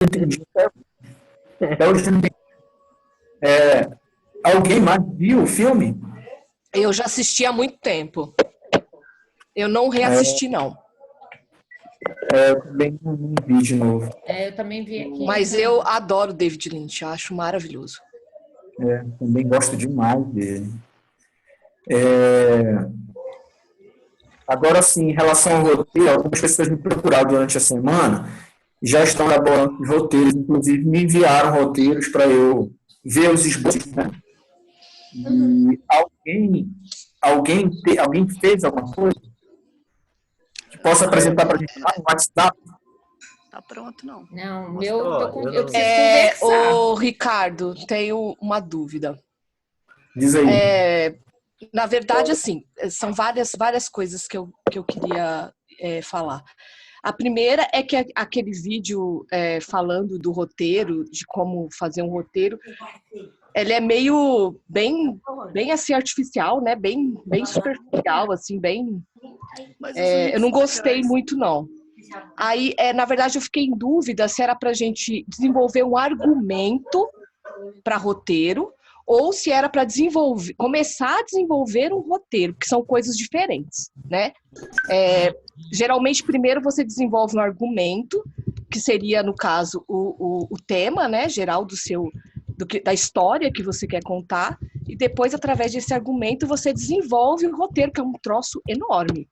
entendi. Até hoje eu não entendi. Alguém mais viu o filme? Eu já assisti há muito tempo. Eu não reassisti, não. Eu também não vi de novo. Eu também vi aqui. Mas eu adoro David Lynch, acho maravilhoso. Também gosto demais dele. Agora, sim, em relação ao roteiro, algumas pessoas me procuraram durante a semana, já estão elaborando os roteiros, inclusive me enviaram roteiros para eu ver os esboços, né? E alguém fez alguma coisa que possa apresentar para a gente lá no WhatsApp? Tá pronto, não. Não, eu preciso conversar. Ô, Ricardo, tenho uma dúvida. Diz aí. Na verdade, assim, são várias coisas que eu queria falar. A primeira é que aquele vídeo falando do roteiro, de como fazer um roteiro, ele é meio bem assim artificial, né? Bem superficial, assim, bem. Eu não gostei muito, não. Aí, na verdade, eu fiquei em dúvida se era para a gente desenvolver um argumento para roteiro ou se era para começar a desenvolver um roteiro, que são coisas diferentes, né? Geralmente, primeiro você desenvolve um argumento, que seria, no caso, o tema, né, geral da história que você quer contar, e depois, através desse argumento, você desenvolve o roteiro, que é um troço enorme.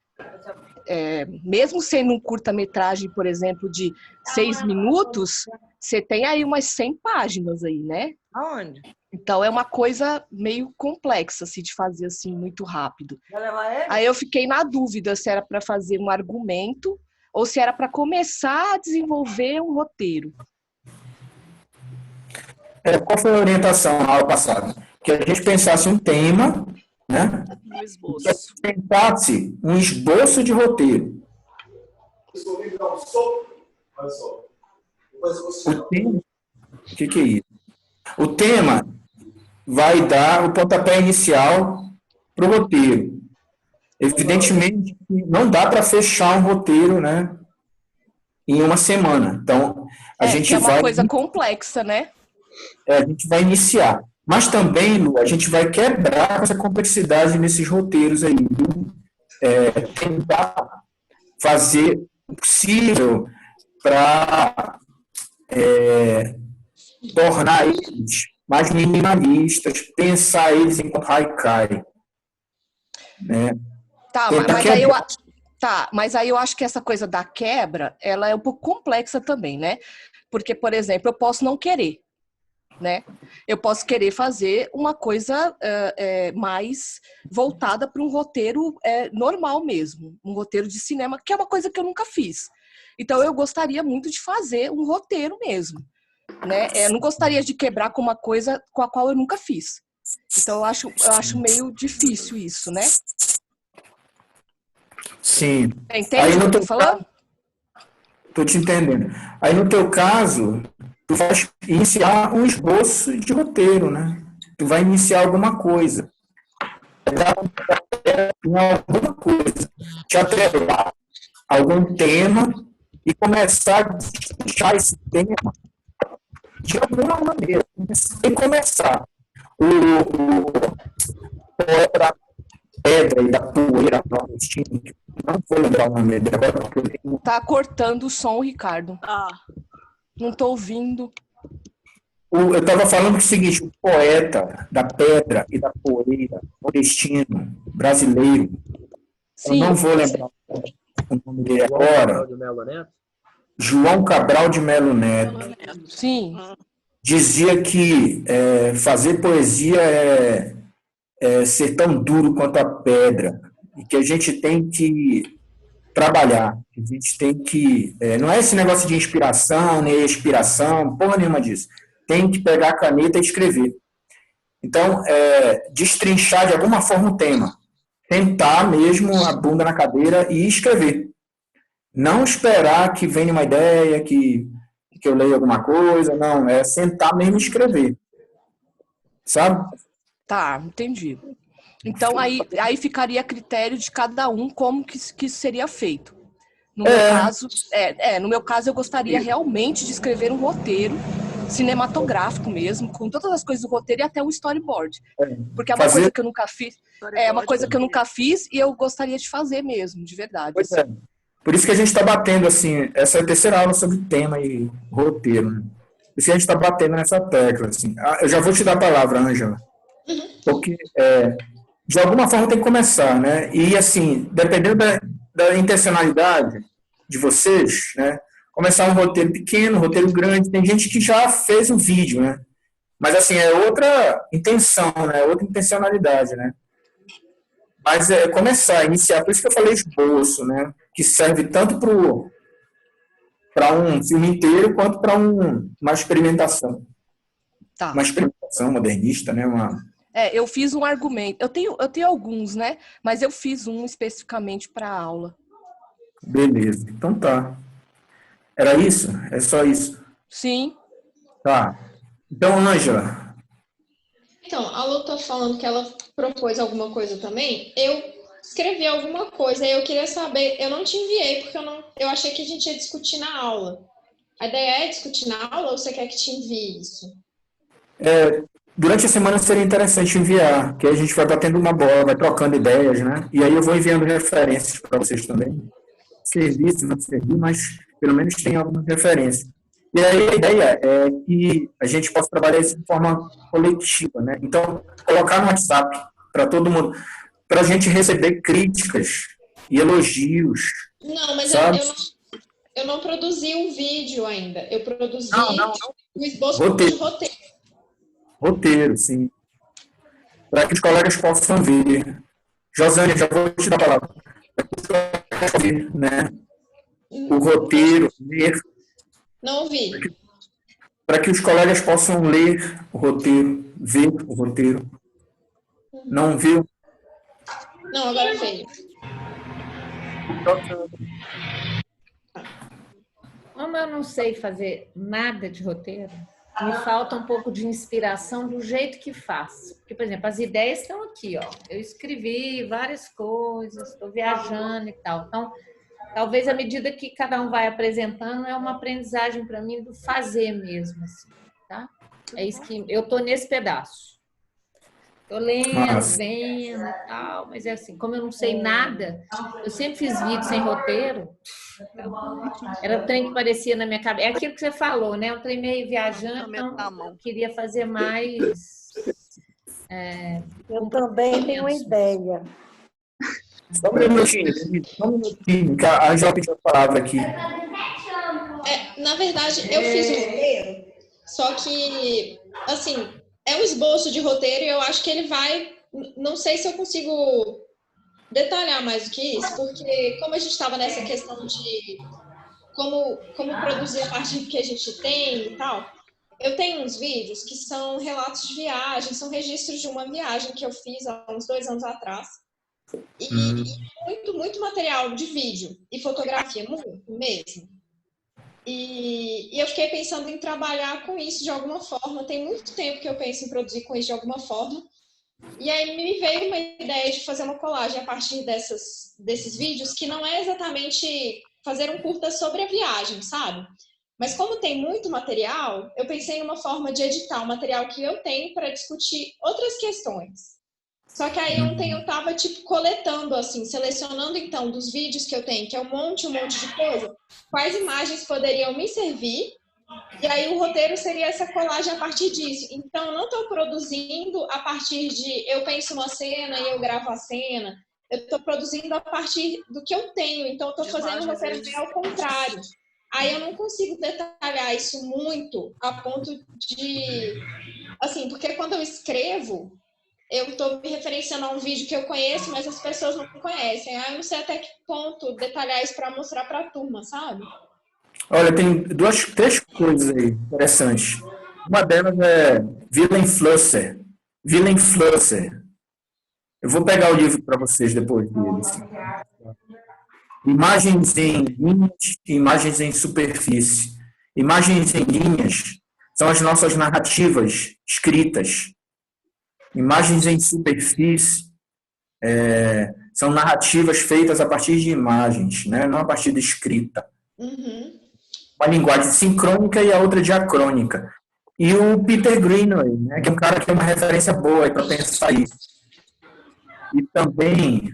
Mesmo sendo um curta-metragem, por exemplo, de 6 minutos, você tem aí umas 100 páginas aí, né? Aonde? Então, é uma coisa meio complexa, assim, de fazer, assim, muito rápido. Aí eu fiquei na dúvida se era para fazer um argumento ou se era para começar a desenvolver um roteiro. Qual foi a orientação na aula passada? Que a gente pensasse um tema, né? No esboço. Que a gente pensasse um esboço de roteiro. O tema, o que é isso? O tema vai dar o pontapé inicial para o roteiro. Evidentemente, não dá para fechar um roteiro, né, em uma semana. Então, a gente é uma coisa complexa, né? A gente vai iniciar. Mas também, Lu, a gente vai quebrar essa complexidade nesses roteiros aí. Tentar fazer o possível para tornar eles mais minimalistas, pensar eles enquanto haikai. Né? Mas aí eu acho que essa coisa da quebra, ela é um pouco complexa também, né? Porque, por exemplo, eu posso não querer, né? Eu posso querer fazer uma coisa mais voltada para um roteiro normal mesmo, um roteiro de cinema, que é uma coisa que eu nunca fiz. Então, eu gostaria muito de fazer um roteiro mesmo, né? Eu não gostaria de quebrar com uma coisa com a qual eu nunca fiz. Então, eu acho meio difícil isso, né? Sim. Entende o que eu tô falando? Estou te entendendo. Aí, no teu caso, tu vai iniciar um esboço de roteiro, né? Tu vai iniciar alguma coisa. Alguma coisa. Te atrelar a algum tema e começar a deixar esse tema de alguma maneira. Sem começar. O poeta da pedra e da poeira nordestina, não vou lembrar o nome dele agora. Tá cortando o som, Ricardo. Não tô ouvindo. Eu estava falando o seguinte, o poeta da pedra e da poeira nordestino, brasileiro, Sim. Eu não vou lembrar o nome dele agora. João Cabral de Melo Neto. Sim. Dizia que fazer poesia é ser tão duro quanto a pedra, e que a gente tem que trabalhar, a gente tem que... não é esse negócio de inspiração, nem expiração, porra nenhuma disso. Tem que pegar a caneta e escrever. Então, destrinchar de alguma forma o tema. Sentar mesmo a bunda na cadeira e escrever. Não esperar que venha uma ideia, que eu leia alguma coisa, não. É sentar mesmo e escrever. Sabe? Tá, entendi. Então, aí ficaria a critério de cada um como que isso seria feito, No meu caso, no meu caso, eu gostaria realmente de escrever um roteiro cinematográfico mesmo, com todas as coisas do roteiro e até o storyboard. Porque é uma coisa que eu nunca fiz. É uma coisa que eu nunca fiz e eu gostaria de fazer mesmo, de verdade. Pois é. Por isso que a gente está batendo, assim, essa é a terceira aula sobre tema e roteiro, né? Por isso que a gente está batendo nessa tecla, assim. Eu já vou te dar a palavra, Ângela, porque de alguma forma tem que começar, né? E, assim, dependendo da intencionalidade de vocês, né? Começar um roteiro pequeno, um roteiro grande. Tem gente que já fez um vídeo, né? Mas, assim, é outra intenção, né? Outra intencionalidade, né? Mas é começar, iniciar. Por isso que eu falei esboço, né? Que serve tanto para um filme inteiro quanto para uma experimentação. Tá. Uma experimentação modernista, né? Eu fiz um argumento. Eu tenho alguns, né? Mas eu fiz um especificamente para a aula. Beleza. Então tá. Era isso? É só isso? Sim. Tá. Então, Ângela. Então, a Lu tá falando que ela propôs alguma coisa também. Eu escrevi alguma coisa e eu queria saber. Eu não te enviei porque eu achei que a gente ia discutir na aula. A ideia é discutir na aula ou você quer que te envie isso? Durante a semana seria interessante enviar, que aí a gente vai batendo uma bola, vai trocando ideias, né? E aí eu vou enviando referências para vocês também. Servir, se não servir, mas pelo menos tem alguma referência. E aí a ideia é que a gente possa trabalhar isso de forma coletiva, né? Então, colocar no WhatsApp para todo mundo, para a gente receber críticas e elogios. Não, mas eu não produzi o vídeo ainda. Eu produzi o esboço de roteiro. Roteiro, sim. Para que os colegas possam ver. Josânia, já vou te dar a palavra. Né? O roteiro, ler. Não ouvi. Para que os colegas possam ler o roteiro, ver o roteiro. Não viu? Não, agora veio. Como eu não sei fazer nada de roteiro, me falta um pouco de inspiração do jeito que faço. Porque, por exemplo, as ideias estão aqui, ó. Eu escrevi várias coisas, estou viajando e tal. Então, talvez à medida que cada um vai apresentando, é uma aprendizagem para mim do fazer mesmo, assim, tá? É isso que eu estou nesse pedaço. Estou lendo, vendo e tal, mas é assim, como eu não sei nada, eu sempre fiz vídeo sem roteiro, era o trem que parecia na minha cabeça. É aquilo que você falou, né? Um trem meio viajando, então eu queria fazer mais... eu também tenho uma ideia. Só um minutinho, que a Angela pediu a palavra aqui. Na verdade, eu fiz o roteiro, só que, assim, é um esboço de roteiro e eu acho que ele vai... Não sei se eu consigo detalhar mais do que isso, porque como a gente estava nessa questão de como produzir a partir do que a gente tem e tal, eu tenho uns vídeos que são relatos de viagem, são registros de uma viagem que eu fiz há uns 2 anos atrás. E muito material de vídeo e fotografia, muito mesmo. E eu fiquei pensando em trabalhar com isso de alguma forma. Tem muito tempo que eu penso em produzir com isso de alguma forma. E aí me veio uma ideia de fazer uma colagem a partir desses vídeos, que não é exatamente fazer um curta sobre a viagem, sabe? Mas como tem muito material, eu pensei em uma forma de editar o material que eu tenho para discutir outras questões. Só que aí ontem eu estava, coletando, assim, selecionando, então, dos vídeos que eu tenho, que é um monte de coisa, quais imagens poderiam me servir, e aí o roteiro seria essa colagem a partir disso. Então, eu não estou produzindo a partir de eu penso uma cena e eu gravo a cena, eu estou produzindo a partir do que eu tenho, então eu estou fazendo o roteiro ao contrário. Aí eu não consigo detalhar isso muito a ponto de... Assim, porque quando eu escrevo, eu estou me referenciando a um vídeo que eu conheço, mas as pessoas não conhecem. Aí eu não sei até que ponto detalhar isso para mostrar para a turma, sabe? Olha, tem 3 coisas aí interessantes. Uma delas é Wilhelm Flusser. Eu vou pegar o livro para vocês depois dele. Assim. Imagens em linhas e imagens em superfície. Imagens em linhas são as nossas narrativas escritas. Imagens em superfície São narrativas feitas a partir de imagens, né? Não a partir de escrita. Uhum. Uma linguagem sincrônica e a outra diacrônica. E o Peter Greenaway, né? Que é um cara que é uma referência boa para pensar isso. E também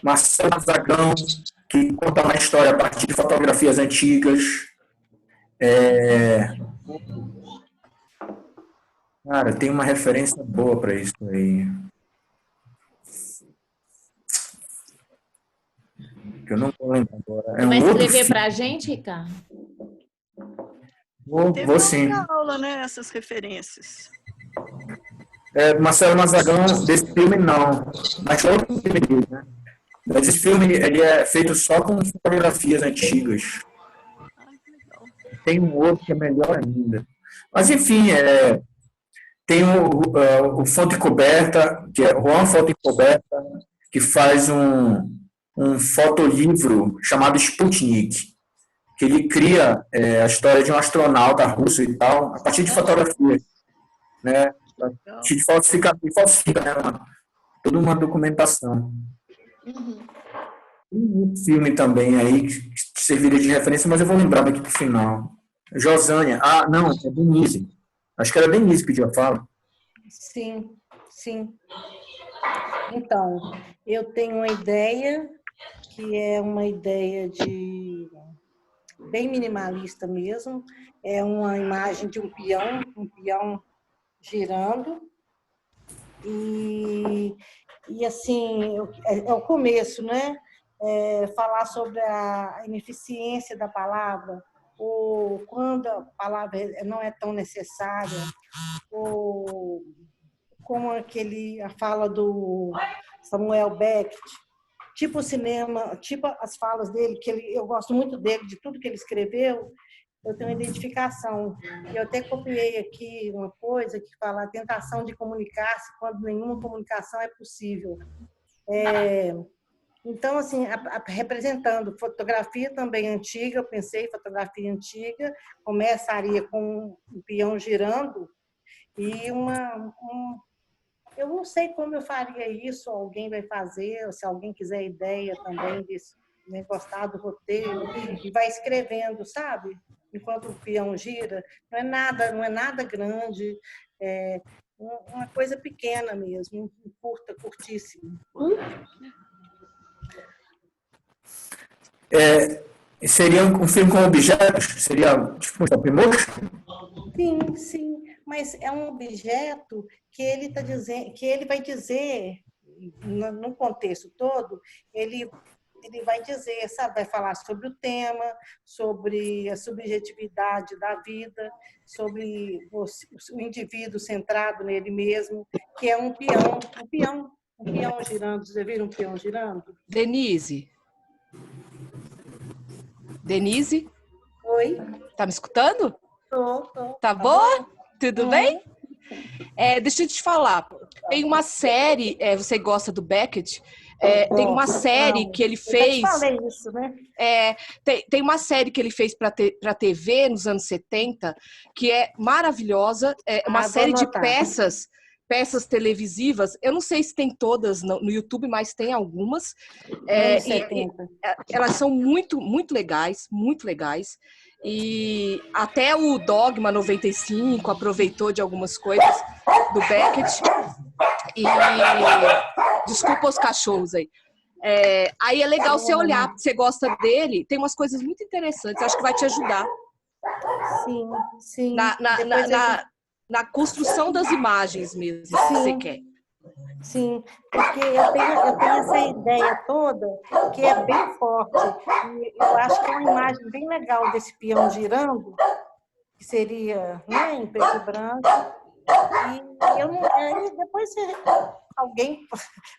Marcelo Mazagão, que conta uma história a partir de fotografias antigas. Cara, tem uma referência boa para isso aí. Que eu não vou lembrar agora. Você vai escrever para a gente, Ricardo? Vou sim. Na aula, né, essas referências. Marcelo Mazagão, desse filme não. Mas outro filme dele, né? Mas esse filme ele é feito só com fotografias antigas. Tem um outro que é melhor ainda. Mas, enfim, tem o Fonte Coberta, que é Juan Fonte Coberta, que faz um fotolivro chamado Sputnik, que ele cria a história de um astronauta russo e tal, a partir de fotografias, né? A partir de falsifica, né? Toda uma documentação. Uhum. Tem um filme também aí que serviria de referência, mas eu vou lembrar daqui pro final. Josânia. Ah, não, é Denise. Acho que era Denise que podia falar. Sim, sim. Então, eu tenho uma ideia que é uma ideia de bem minimalista mesmo. É uma imagem de um peão girando. E assim, é o começo, né? Falar sobre a ineficiência da palavra, ou quando a palavra não é tão necessária, ou como a fala do Samuel Beckett, tipo o cinema, tipo as falas dele, eu gosto muito dele, de tudo que ele escreveu, eu tenho uma identificação. Eu até copiei aqui uma coisa que fala a tentação de comunicar-se quando nenhuma comunicação é possível. Então, assim, representando fotografia também antiga, eu pensei fotografia antiga, começaria com um peão girando e eu não sei como eu faria isso, alguém vai fazer, ou se alguém quiser ideia também disso, né, gostar do roteiro, e vai escrevendo, sabe? Enquanto o peão gira, não é nada grande, é uma coisa pequena mesmo, curtíssima. Seria um filme com objetos? Seria tipo um stop motion? Sim, sim, mas é um objeto que ele tá dizendo, que ele vai dizer no contexto todo, ele vai dizer, sabe, vai falar sobre o tema, sobre a subjetividade da vida, sobre o indivíduo centrado nele mesmo, que é um peão girando. Você viram um peão girando? Denise? Denise? Oi? Tá me escutando? Tô. Tá boa? Tudo bem? Deixa eu te falar. Tem uma série, você gosta do Beckett? Tem uma série que ele fez. Eu falei isso, né? Tem uma série que ele fez para TV nos anos 70 que é maravilhosa. É uma série de peças televisivas. Eu não sei se tem todas no YouTube, mas tem algumas. Elas são muito, muito legais, muito legais. E até o Dogma 95 aproveitou de algumas coisas do Beckett. E desculpa os cachorros aí. Aí é legal você olhar, você gosta dele, tem umas coisas muito interessantes, acho que vai te ajudar. Sim. Na construção das imagens mesmo, que você quer. Sim, porque eu tenho essa ideia toda que é bem forte. E eu acho que é uma imagem bem legal desse peão girando, que seria, né, em preto e branco. E eu não, aí depois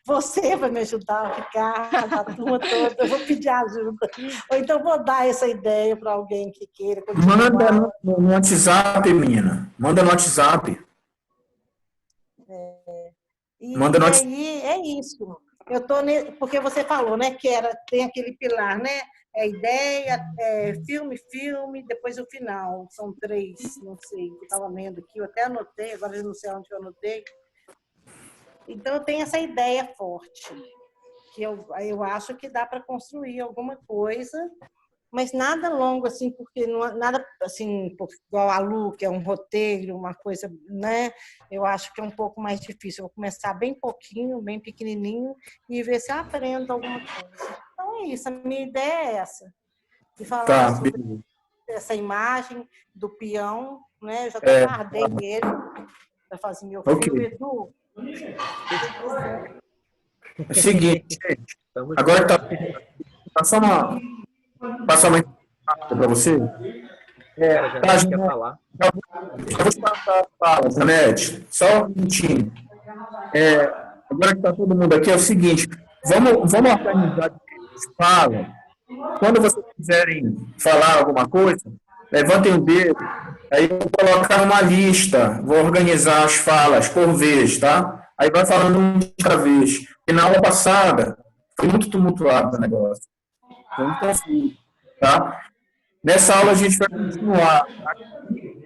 você vai me ajudar, Ricardo, a turma toda, eu vou pedir ajuda. Ou então vou dar essa ideia para alguém que queira continuar. Manda no WhatsApp, menina. Manda no WhatsApp. Manda no WhatsApp. Aí é isso. Eu tô porque você falou, né, que tem aquele pilar, né? Ideia, filme, depois o final. São 3, não sei, eu estava lendo aqui, eu até anotei, agora eu não sei onde eu anotei. Então, eu tenho essa ideia forte, que eu acho que dá para construir alguma coisa, mas nada longo, assim, porque não, nada assim, igual a Lu, que é um roteiro, uma coisa, né? Eu acho que é um pouco mais difícil. Eu vou começar bem pouquinho, bem pequenininho, e ver se eu aprendo alguma coisa. Então é isso, a minha ideia é essa, de falar Tá, sobre essa imagem do peão, né? Eu já até guardei ele para fazer meu Ok. filme. Edu, É o seguinte, gente, agora tá passar uma para você. Tá, Quer falar? eu vou te passar a fala, Janete, só um minutinho. Agora que está todo mundo aqui, é o seguinte, vamos organizar as falas. Quando vocês quiserem falar alguma coisa, levantem o dedo, aí eu vou colocar uma lista, vou organizar as falas por vez, tá? Aí vai falando um de cada vez. E na aula passada, foi muito tumultuado o negócio. Foi muito confuso, tá? Nessa aula a gente vai continuar aqui,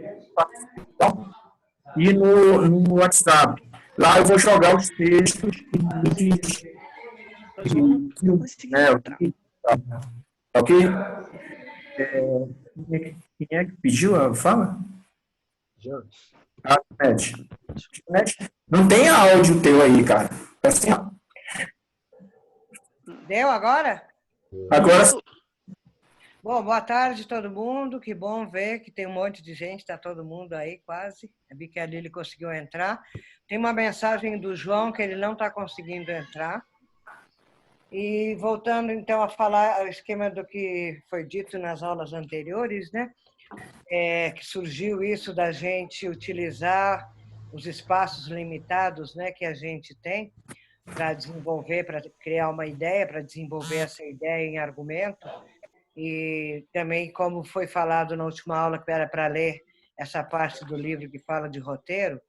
e no WhatsApp. Lá eu vou jogar os textos ok? Quem é que pediu a fala? Janete. Não tem áudio teu aí, cara. Assim, Deu agora? agora Bom, boa tarde todo mundo. Que bom ver que tem um monte de gente, está todo mundo aí quase. Eu vi que a Lili conseguiu entrar. Tem uma mensagem do João que ele não está conseguindo entrar. E voltando então a falar o esquema do que foi dito nas aulas anteriores, né? Que surgiu isso da gente utilizar os espaços limitados, né, que a gente tem para desenvolver, para criar uma ideia, para desenvolver essa ideia em argumento. E também, como foi falado na última aula, que era para ler essa parte do livro que fala de roteiro.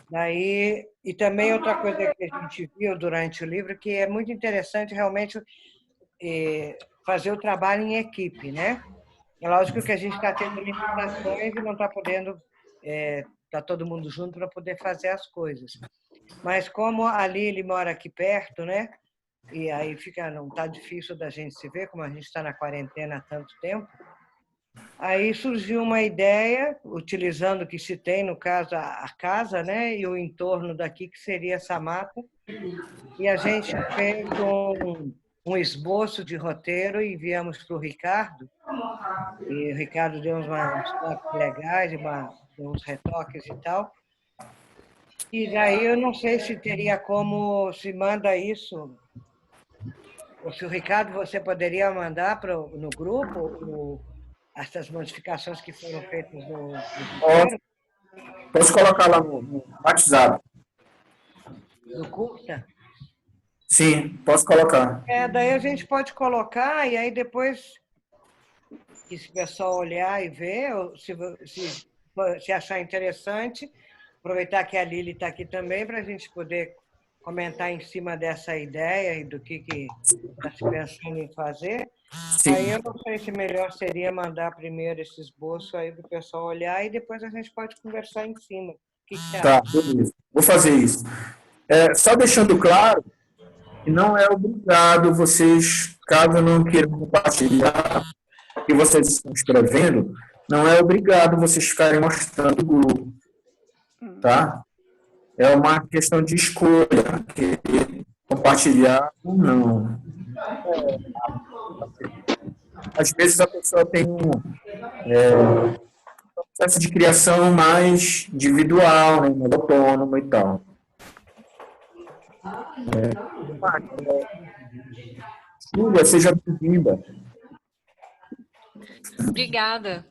Daí, e também outra coisa que a gente viu durante o livro, que é muito interessante realmente fazer o trabalho em equipe, né? É lógico que a gente está tendo limitações e não está podendo estar todo mundo junto para poder fazer as coisas. Mas como a Lili mora aqui perto, né? E aí não está difícil da gente se ver, como a gente está na quarentena há tanto tempo. Aí surgiu uma ideia, utilizando o que se tem, no caso, a casa, né, e o entorno daqui, que seria essa mata. E a gente fez um esboço de roteiro e enviamos para o Ricardo. E o Ricardo deu uns toques legais, uns retoques e tal. E daí eu não sei se teria como se manda isso. Ou se o Ricardo, você poderia mandar no grupo essas modificações que foram feitas no posso colocar lá no WhatsApp. do curta? Sim, posso colocar. Daí a gente pode colocar e aí depois, se o pessoal olhar e ver, ou se achar interessante, aproveitar que a Lili está aqui também para a gente poder comentar em cima dessa ideia e do que está se pensando em fazer. Sim. Aí eu não sei se melhor seria mandar primeiro esse esboço aí para o pessoal olhar e depois a gente pode conversar em cima. O que você Tá, acha? beleza. Vou fazer isso. Só deixando claro que não é obrigado vocês, caso não queiram compartilhar o que vocês estão escrevendo, não é obrigado vocês ficarem mostrando o grupo, tá? É uma questão de escolha, querer compartilhar ou não. Às vezes a pessoa tem um processo de criação mais individual, né, mais autônomo e tal. Júlia, seja bem-vinda. Obrigada.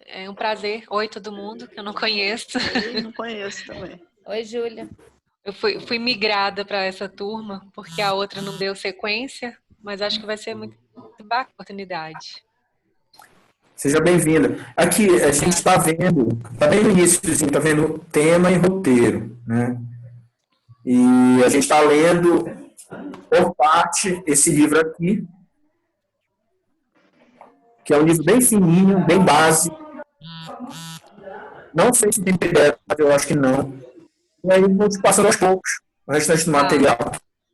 É um prazer. Oi, todo mundo, que eu não conheço. Eu não conheço também. Oi, Júlia. Eu fui migrada para essa turma, porque a outra não deu sequência, mas acho que vai ser muito bacana a oportunidade. Seja bem-vinda. Aqui, a gente está vendo, está bem no início, está vendo tema e roteiro, né? E a gente está lendo, por parte, esse livro aqui, que é um livro bem fininho, bem básico. Não sei se tem PDF, mas eu acho que não. E aí, vou te passando aos poucos o restante do material,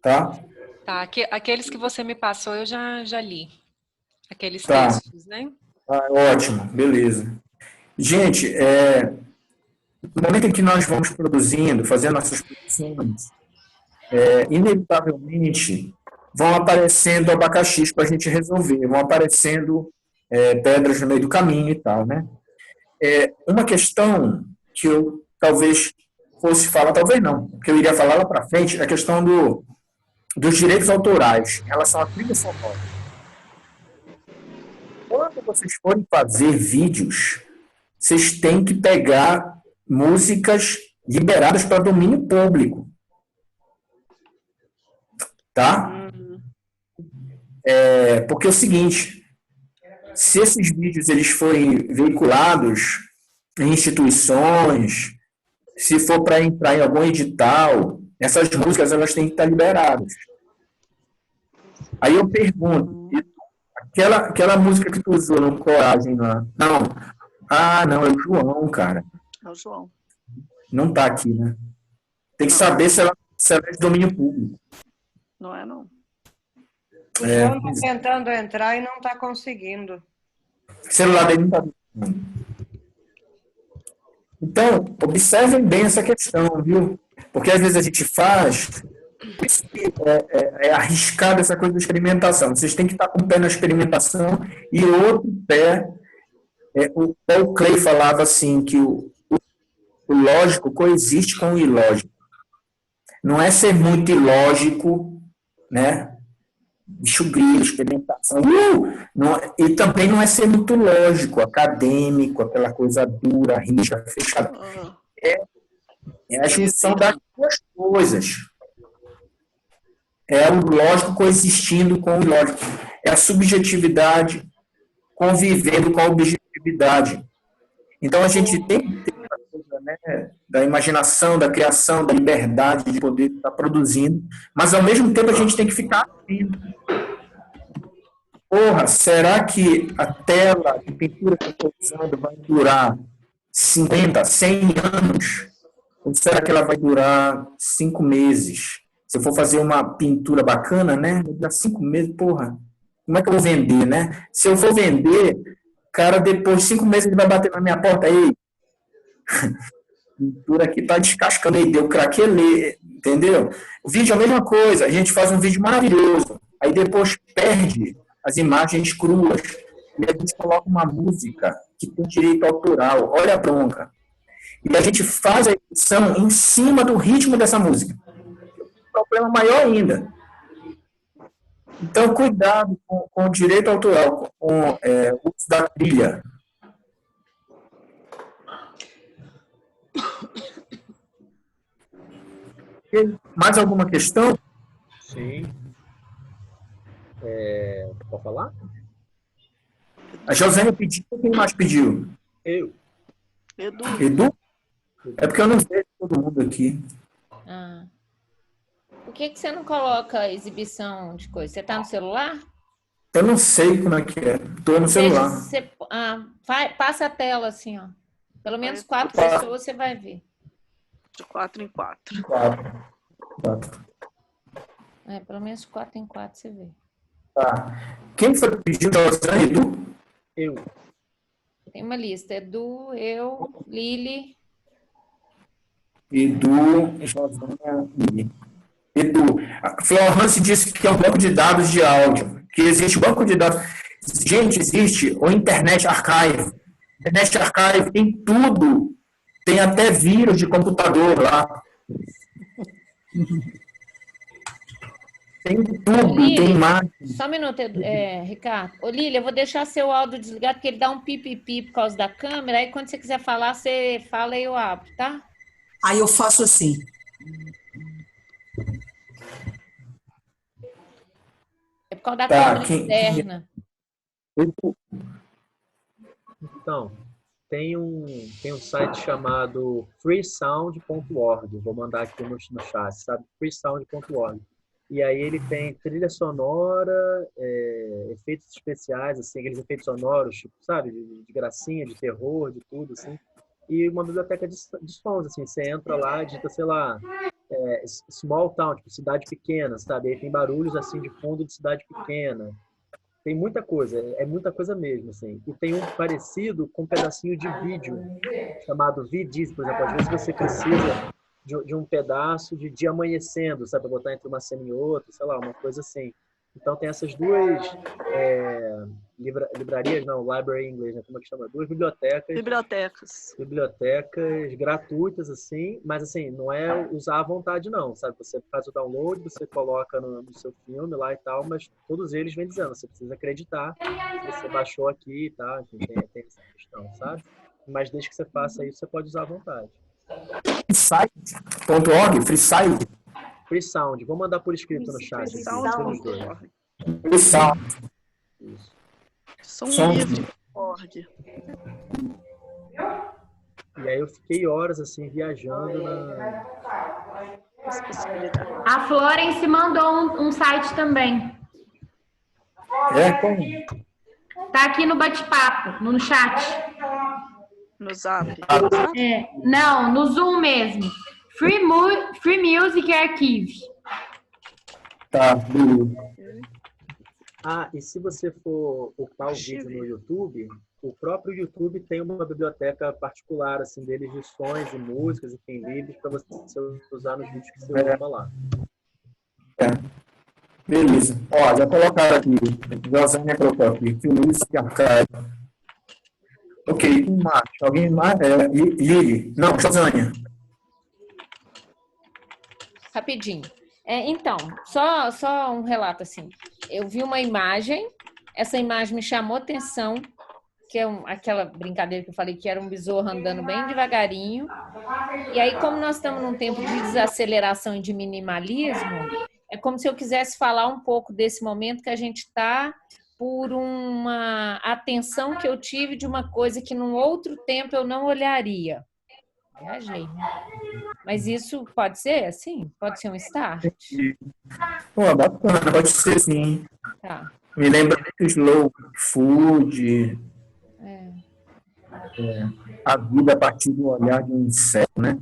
tá? Tá, aqueles que você me passou eu já li. Aqueles Tá. textos, né? Ótimo, beleza. Gente, no momento em que nós vamos produzindo, fazendo nossas produções, inevitavelmente vão aparecendo abacaxis para a gente resolver, vão aparecendo pedras no meio do caminho e tal, né? Uma questão que eu talvez fosse falar, talvez não, que eu iria falar lá para frente, é a questão dos direitos autorais em relação à trilha sonora. Quando vocês forem fazer vídeos, vocês têm que pegar músicas liberadas para domínio público. Tá? Porque é o seguinte, se esses vídeos eles forem veiculados em instituições, se for para entrar em algum edital, essas músicas elas têm que estar liberadas. Aí eu pergunto, aquela música que tu usou no Coragem lá, não, é o João, cara. É o João. Não tá aqui, né? Tem que saber se ela é de domínio público. Não é, não. O João está tentando entrar e não está conseguindo. O celular dele não está funcionando. Então, observem bem essa questão, viu? Porque às vezes a gente faz... É arriscado essa coisa da experimentação. Vocês têm que estar com um pé na experimentação e outro pé... O Clay falava assim, que o lógico coexiste com o ilógico. Não é ser muito ilógico, né? Bicho grilo, experimentação. E também não é ser muito lógico, acadêmico, aquela coisa dura, rígida, fechada. É a junção das duas coisas. É o lógico coexistindo com o ilógico. É a subjetividade convivendo com a objetividade. Então, a gente tem que ter essa coisa, né, da imaginação, da criação, da liberdade de poder estar produzindo, mas, ao mesmo tempo, a gente tem que ficar atento. Porra, será que a tela de pintura que eu estou usando vai durar 50, 100 anos? Ou será que ela vai durar 5 meses? Se eu for fazer uma pintura bacana, né, vai durar 5 meses, porra. Como é que eu vou vender, né? Se eu for vender, cara, depois de 5 meses ele vai bater na minha porta aí. A pintura aqui tá descascando aí, deu craquelê, entendeu? O vídeo é a mesma coisa, a gente faz um vídeo maravilhoso, aí depois perde as imagens cruas, e a gente coloca uma música que tem direito autoral, olha a bronca. E a gente faz a edição em cima do ritmo dessa música. Um problema maior ainda. Então, cuidado com o direito autoral, com o uso da trilha. Mais alguma questão? Sim. Pode falar? A José pediu, quem mais pediu? Eu. Edu? É porque eu não vejo todo mundo aqui. Por que você não coloca exibição de coisa? Você está no celular? Eu não sei como é que é. Estou no celular. Passa a tela assim, ó. Pelo menos 4 pessoas você vai ver. De 4 em 4. 4. Pelo menos 4 em 4 você vê. Tá. Quem foi que pediu? José, Edu? Eu. Tem uma lista. Edu, eu, Lili. Edu, José e Edu. A Florence disse que é um banco de dados de áudio. Que existe banco de dados. Gente, existe o Internet Archive. Internet Archive tem tudo. Tem até vírus de computador lá. Tem tudo, Lili, tem imagem. Só um minuto, Ricardo. Ô, Lili, eu vou deixar seu áudio desligado, porque ele dá um pipipi por causa da câmera. Aí, quando você quiser falar, você fala e eu abro, tá? Aí eu faço assim. É por causa da câmera externa. Então, tem um site chamado freesound.org. Vou mandar aqui no chat, sabe? freesound.org. E aí ele tem trilha sonora, efeitos especiais, assim, aqueles efeitos sonoros, tipo, sabe? De gracinha, de terror, de tudo, assim. E uma biblioteca de sons, assim. Você entra lá, digita, sei lá, small town, tipo cidade pequena, sabe? Aí tem barulhos assim de fundo de cidade pequena. Tem muita coisa, é muita coisa mesmo, assim. E tem um parecido com um pedacinho de vídeo, chamado VDs, por exemplo. Às vezes você precisa de um pedaço de dia amanhecendo, sabe? Pra botar entre uma cena e outra, sei lá, uma coisa assim. Então tem essas duas livrarias, não, library em inglês, né? Como é que chama? Duas bibliotecas gratuitas, assim, mas assim, não é usar à vontade, não, sabe? Você faz o download, você coloca no seu filme lá e tal, mas todos eles vêm dizendo, você precisa acreditar que você baixou aqui e tal, enfim, tem essa questão, sabe? Mas desde que você faça isso, você pode usar à vontade. Freeside.org, Freeside. Freesound, vou mandar por escrito no chat. Freesound.org. Freesound. Isso. Som livre.org. E aí eu fiquei horas assim viajando As possibilidades. A Florence mandou um site também. Tá aqui no bate-papo, no chat. No Zap. Não, no Zoom mesmo. Free Music Archive. Tá. E se você for upar o vídeo no YouTube, o próprio YouTube tem uma biblioteca particular assim deles de sons e músicas e tem livros para você usar nos vídeos que você usa lá. Beleza. Ó, já colocaram aqui. Josânia colocou aqui. Music Archive. Ok, quem mais? Alguém mais? Lili. Não, Josânia. Rapidinho. Então, só um relato assim. Eu vi uma imagem, essa imagem me chamou atenção, que é aquela brincadeira que eu falei que era um besouro andando bem devagarinho. E aí, como nós estamos num tempo de desaceleração e de minimalismo, é como se eu quisesse falar um pouco desse momento que a gente está por uma atenção que eu tive de uma coisa que num outro tempo eu não olharia. Viajei, né? Mas isso pode ser assim? Pode ser um start? Pô, bacana, pode ser sim. Tá. Me lembra muito slow food. A vida a partir do olhar de um inseto, né?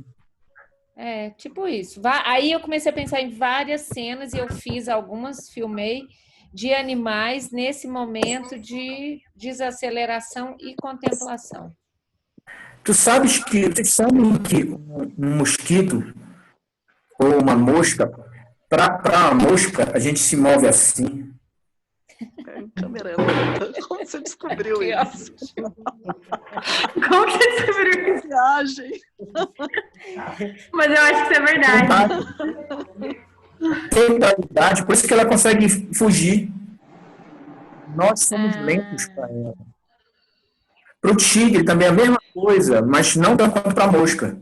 Tipo isso. Aí eu comecei a pensar em várias cenas e eu fiz algumas, filmei, de animais nesse momento de desaceleração e contemplação. Vocês sabem que um mosquito ou uma mosca, para a mosca, a gente se move assim. Em câmera lenta. Como você descobriu isso? Como você descobriu isso? Viagem. Mas eu acho que isso é verdade. Totalidade, por isso que ela consegue fugir. Nós somos lentos para ela. Para o tigre também é a mesma coisa, mas não tanto quanto para a mosca.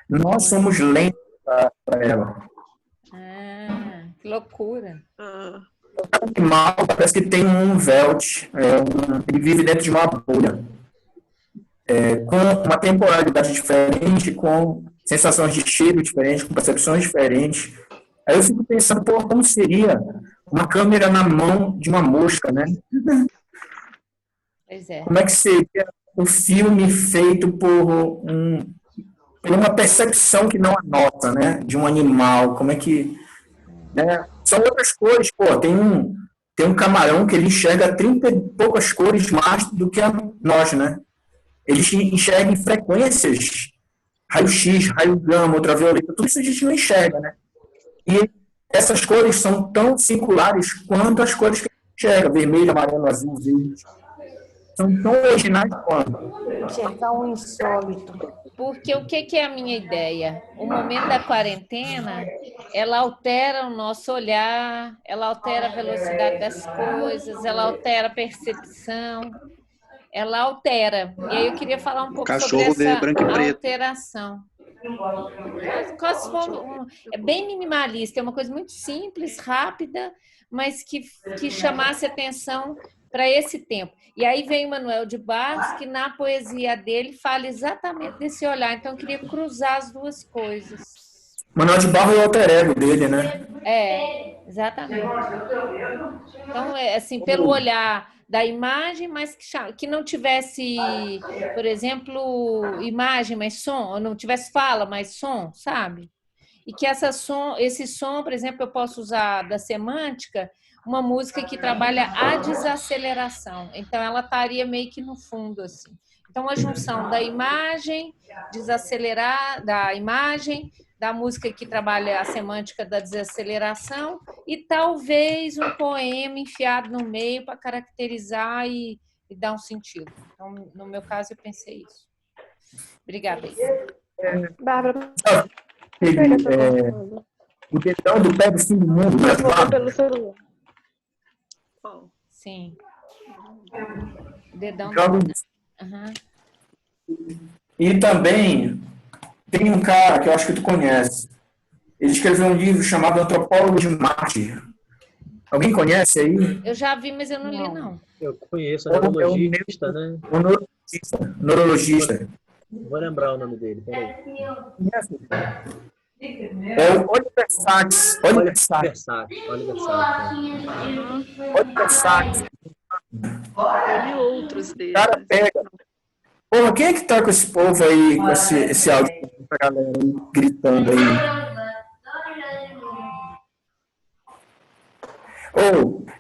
Nós somos lentos para ela. Que loucura. O animal parece que tem um velt, ele vive dentro de uma bolha, com uma temporalidade diferente, com sensações de cheiro diferentes, com percepções diferentes. Aí eu fico pensando, como seria uma câmera na mão de uma mosca, né? Pois é. Como é que seria um filme feito por uma percepção que não é nossa, né? De um animal, como é que... Né? São outras cores, tem um camarão que ele enxerga 30 e poucas cores mais do que nós, né? Ele enxerga em frequências, raio-x, raio gama, ultravioleta, tudo isso a gente não enxerga, né? E essas cores são tão singulares quanto as cores que a gente enxerga, vermelho, amarelo, azul, verde. São tão originais quanto. Enxergar um insólito. Porque o que é a minha ideia? O momento da quarentena, ela altera o nosso olhar, ela altera a velocidade das coisas, ela altera a percepção, ela altera. E aí eu queria falar um pouco sobre essa alteração. É bem minimalista, é uma coisa muito simples, rápida, mas que chamasse atenção para esse tempo. E aí vem o Manuel de Barros, que na poesia dele fala exatamente desse olhar. Então, eu queria cruzar as duas coisas. Manuel de Barros é o alter ego dele, né? Exatamente. Então, assim, pelo olhar da imagem, mas que não tivesse, por exemplo, imagem, mas som, ou não tivesse fala, mas som, sabe? e que esse som, por exemplo, eu posso usar da semântica uma música que trabalha a desaceleração. Então, ela estaria meio que no fundo, assim. Então, a junção da imagem, desacelerar, da imagem, da música que trabalha a semântica da desaceleração e talvez um poema enfiado no meio para caracterizar e dar um sentido. Então, no meu caso, eu pensei isso. Obrigada. Bárbara, o dedão do pé do fim do mundo. pelo celular. Sim. Dedão. Uhum. E também tem um cara que eu acho que tu conhece. Ele escreveu um livro chamado Antropólogo de Marte. Alguém conhece aí? Eu já vi, mas eu não li, não. Eu conheço, é neurologista, né? Neurologista. Vou lembrar o nome dele, peraí. É o Oliver Sacks. Oliver Sacks. Eu li outros deles. O cara pega. Porra, quem é que tá com esse povo aí, com esse áudio pra galera aí, gritando aí?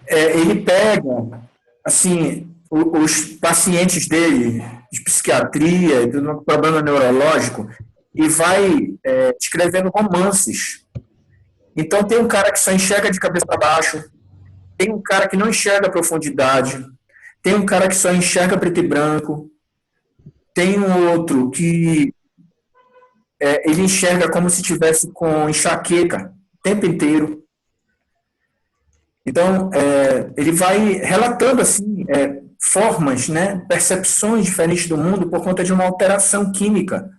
Ele pega, assim, os pacientes dele, de psiquiatria, de um problema neurológico, e vai escrevendo romances. Então, tem um cara que só enxerga de cabeça para baixo, tem um cara que não enxerga a profundidade, tem um cara que só enxerga preto e branco, tem um outro que ele enxerga como se tivesse com enxaqueca o tempo inteiro. Então, ele vai relatando assim, formas, né, percepções diferentes do mundo por conta de uma alteração química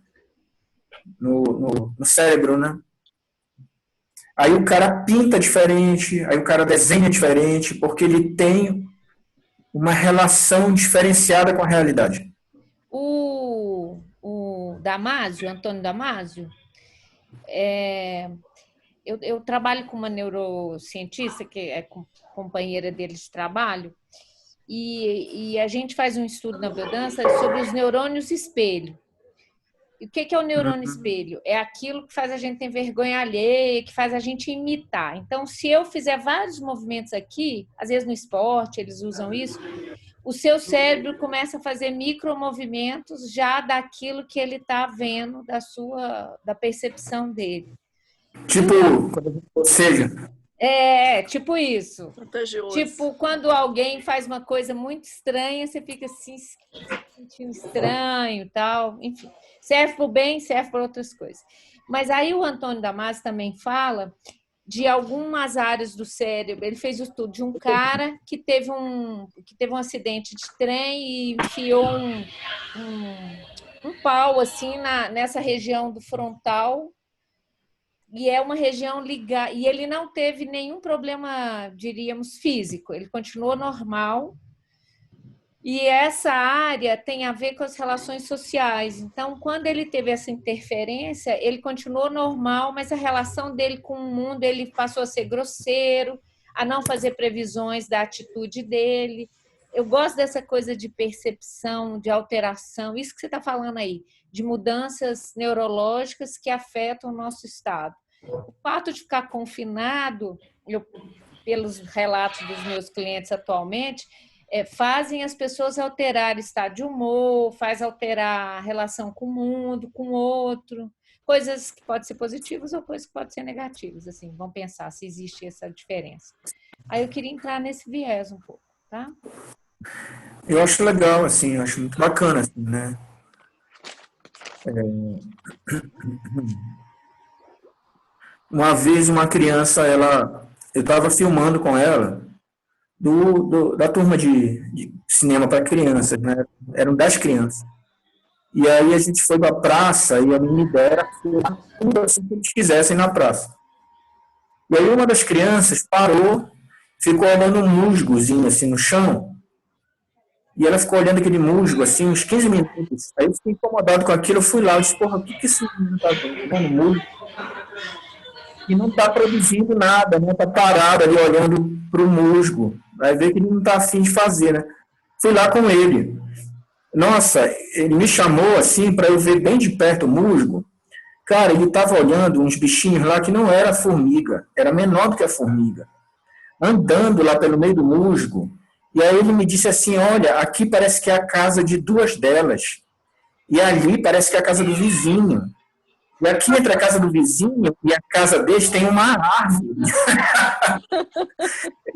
no cérebro, né? Aí o cara pinta diferente, aí o cara desenha diferente, porque ele tem uma relação diferenciada com a realidade. O Damasio, Antônio Damasio, eu trabalho com uma neurocientista, que é companheira dele de trabalho, e a gente faz um estudo na biodança sobre os neurônios espelho. E o que é o neurônio espelho? É aquilo que faz a gente ter vergonha alheia, que faz a gente imitar. Então, se eu fizer vários movimentos aqui, às vezes no esporte eles usam isso, o seu cérebro começa a fazer micromovimentos já daquilo que ele está vendo, da percepção dele. Tipo, ou seja... tipo isso. Vantajoso. Tipo, quando alguém faz uma coisa muito estranha, você fica assim, se sentindo estranho e tal. Enfim, serve para o bem, serve para outras coisas. Mas aí o Antônio Damasio também fala de algumas áreas do cérebro. Ele fez o estudo de um cara que teve um acidente de trem e enfiou um pau assim nessa região do frontal. E é uma região ligada. E ele não teve nenhum problema, diríamos, físico. Ele continuou normal. E essa área tem a ver com as relações sociais. Então, quando ele teve essa interferência, ele continuou normal, mas a relação dele com o mundo, ele passou a ser grosseiro, a não fazer previsões da atitude dele. Eu gosto dessa coisa de percepção, de alteração, isso que você está falando aí, de mudanças neurológicas que afetam o nosso estado. O fato de ficar confinado, pelos relatos dos meus clientes atualmente, fazem as pessoas alterar estado de humor, faz alterar a relação com o mundo, com o outro, coisas que podem ser positivas ou coisas que podem ser negativas, assim, vamos pensar se existe essa diferença. Aí eu queria entrar nesse viés um pouco, tá? Eu acho legal, assim, eu acho muito bacana, assim, né? Uma vez uma criança, eu estava filmando com ela da turma de cinema para crianças, né? Eram 10 crianças. E aí a gente foi para a praça e a minha ideia era tudo assim que eles quisessem na praça. E aí uma das crianças parou, ficou olhando um musgozinho assim no chão, e ela ficou olhando aquele musgo assim uns 15 minutos. Aí eu fiquei incomodado com aquilo, eu fui lá, eu disse, porra, o que esse menino tá vendo? Musgo? E não está produzindo nada, né? Está parado ali olhando para o musgo. Vai ver que ele não está afim de fazer, né? Fui lá com ele. Nossa, ele me chamou assim para eu ver bem de perto o musgo. cara, ele estava olhando uns bichinhos lá que não era formiga, era menor do que a formiga, andando lá pelo meio do musgo. E aí ele me disse assim, olha, aqui parece que é a casa de duas delas. E ali parece que é a casa do vizinho. E aqui entre a casa do vizinho e a casa deles tem uma árvore.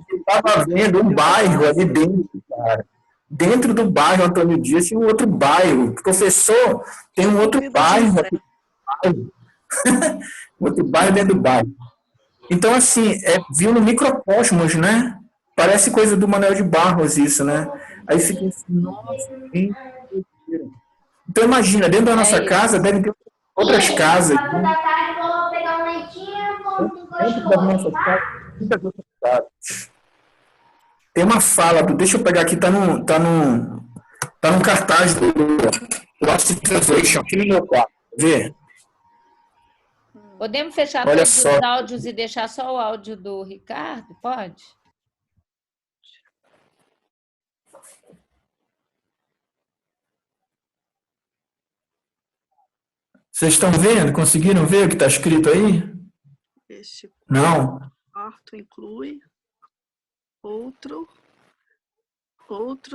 Eu estava vendo um bairro ali dentro, cara. Dentro do bairro Antônio Dias tinha um outro bairro. Professor, tem um outro bairro aqui. Outro bairro dentro do bairro. Então, assim, viu no microcosmos, né? Parece coisa do Manuel de Barros isso, né? Aí fica assim, nossa, gente. Então, imagina, dentro da nossa casa deve ter outras casas. Dentro das nossas casas, muitas outras casas. Tem uma fala, deixa eu pegar aqui, tá num cartaz do Lost Translation, aqui no meu quarto. Vê? Podemos fechar Olha todos só. os áudios e deixar só o áudio do Ricardo? Pode? Vocês estão vendo? Conseguiram ver o que está escrito aí? Este Não? quarto inclui outro,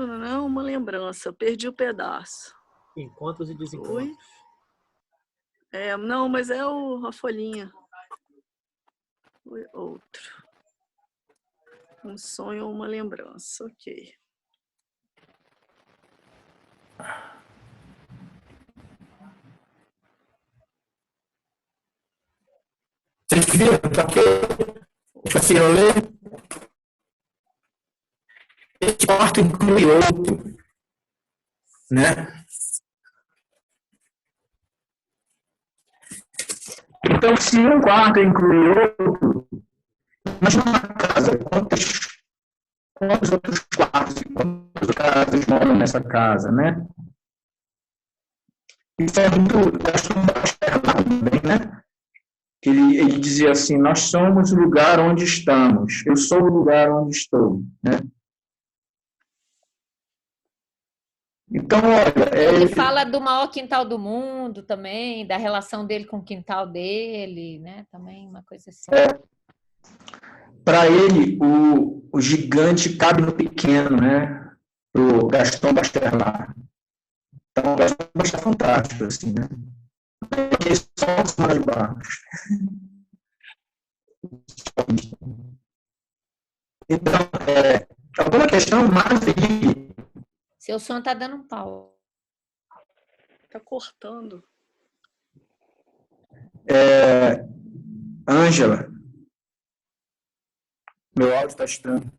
não, uma lembrança. Perdi o pedaço. Encontros e desencontros. Não, mas é a folhinha. Outro. Um sonho ou uma lembrança, ok. Vocês viram? Tá ok? Conseguiram ler? Esse quarto inclui outro, né? Então, se um quarto inclui outro, mas numa casa, quantos outros quartos e quantas casas moram nessa casa, né? Isso é muito também, né? Que ele dizia assim, nós somos o lugar onde estamos, eu sou o lugar onde estou, né? Então, olha... Ele fala do maior quintal do mundo também, da relação dele com o quintal dele, né? Também uma coisa assim. Para ele, o gigante cabe no pequeno, né? O Gaston Bachelard. Então, o Gaston Bachelard é fantástico, assim, né? Porque só os mais baixos. Então, alguma questão mais aí? Seu som está dando um pau. Está cortando. Ângela. Meu áudio está estranho.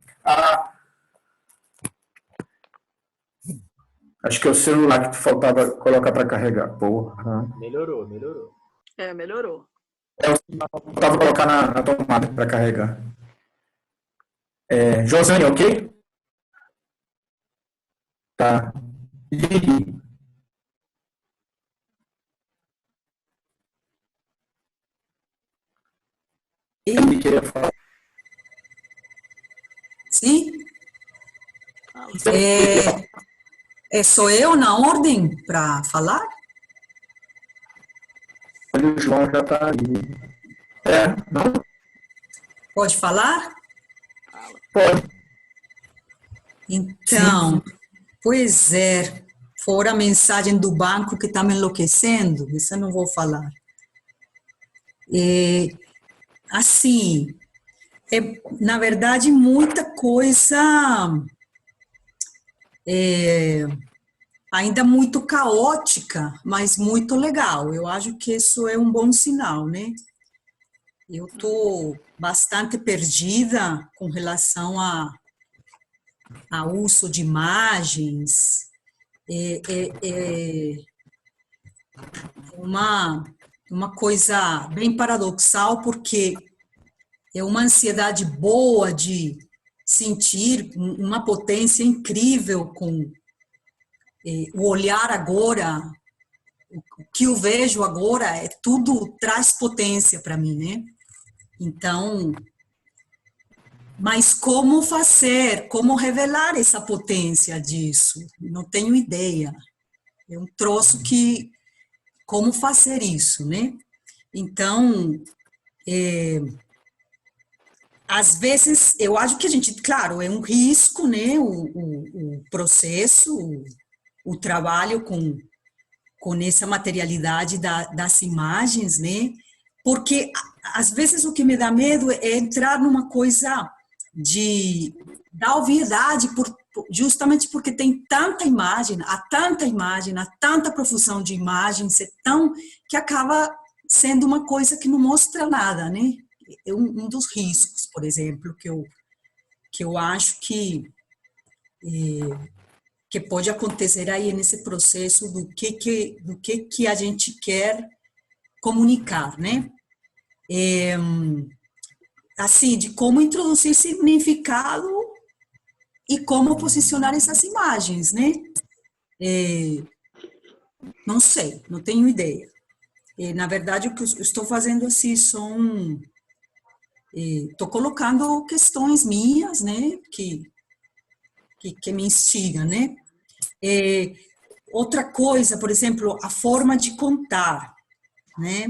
Acho que é o celular que faltava colocar para carregar. Porra. Melhorou. Melhorou. Faltava colocar na tomada para carregar. Josane, ok? Tá. Lili. Ele queria falar. Sim? Sou eu na ordem para falar? Olha, o João já está ali. Não? Pode falar? Pode. Então, pois é, fora a mensagem do banco que está me enlouquecendo, isso eu não vou falar. Assim, na verdade, muita coisa ainda muito caótica, mas muito legal. Eu acho que isso é um bom sinal, né? Eu estou bastante perdida com relação ao uso de imagens. Uma coisa bem paradoxal, porque é uma ansiedade boa de sentir uma potência incrível com o olhar agora, o que eu vejo agora, tudo traz potência para mim, né? Então, mas como fazer, como revelar essa potência disso? Não tenho ideia. É um troço que, como fazer isso, né? Então, às vezes, eu acho que a gente, claro, é um risco, né, o processo, o trabalho com essa materialidade das imagens, né, porque às vezes o que me dá medo é entrar numa coisa da obviedade, justamente porque tem tanta imagem, há tanta profusão de imagens, que acaba sendo uma coisa que não mostra nada, né? É um dos riscos, por exemplo, que eu acho que pode acontecer aí nesse processo do que a gente quer comunicar, né? Assim, de como introduzir significado e como posicionar essas imagens, né? Não sei, não tenho ideia. Na verdade, o que eu estou fazendo assim estou colocando questões minhas, né, que me instigam, né? Outra coisa, por exemplo, a forma de contar, né?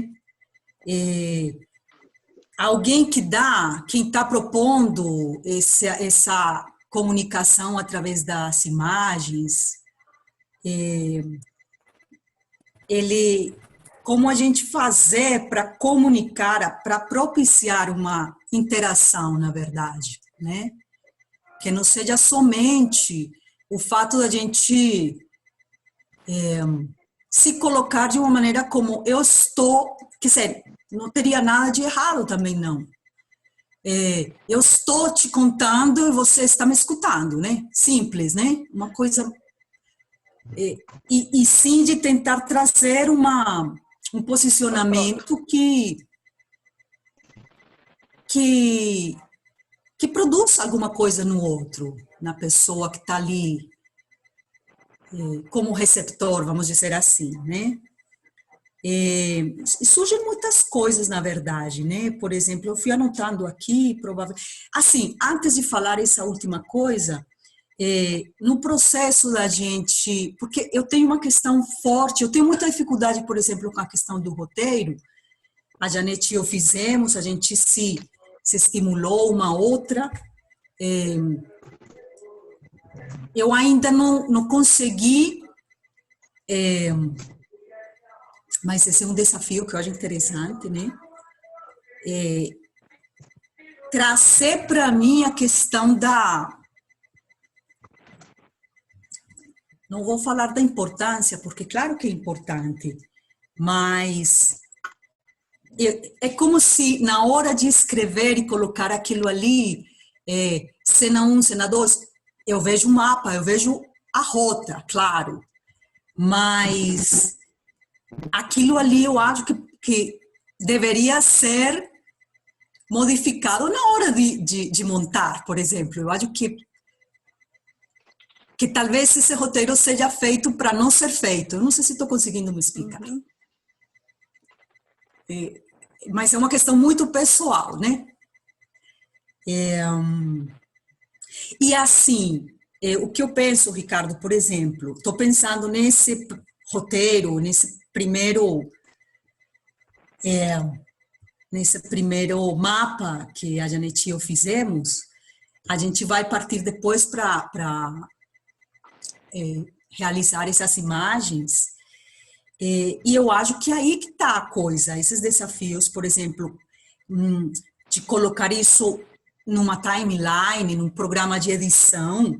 Alguém quem está propondo essa comunicação através das imagens, como a gente fazer para comunicar, para propiciar uma interação, na verdade, né? Que não seja somente o fato da gente se colocar de uma maneira como eu estou, quer dizer, não teria nada de errado também, não. Eu estou te contando e você está me escutando, né? Simples, né? Uma coisa... E sim de tentar trazer um posicionamento que produza alguma coisa no outro, na pessoa que está ali como receptor, vamos dizer assim, né? Surgem muitas coisas, na verdade, né? Por exemplo, eu fui anotando aqui, provavelmente... Assim, antes de falar essa última coisa, no processo da gente... Porque eu tenho uma questão forte, eu tenho muita dificuldade, por exemplo, com a questão do roteiro. A Janete e eu fizemos, a gente se estimulou uma outra. Eu ainda não consegui... mas esse é um desafio que eu acho interessante, né? Trazer para mim a questão não vou falar da importância, porque claro que é importante, mas é como se na hora de escrever e colocar aquilo ali, cena 1, cena 2, eu vejo o mapa, eu vejo a rota, claro, mas aquilo ali eu acho que deveria ser modificado na hora de montar, por exemplo. Eu acho que talvez esse roteiro seja feito para não ser feito. Eu não sei se estou conseguindo me explicar. Mas é uma questão muito pessoal, né? E assim, o que eu penso, Ricardo, por exemplo, estou pensando nesse roteiro, nesse primeiro mapa que a Janete e eu fizemos. A gente vai partir depois para realizar essas imagens, e eu acho que aí que está a coisa, esses desafios, por exemplo, de colocar isso numa timeline, num programa de edição,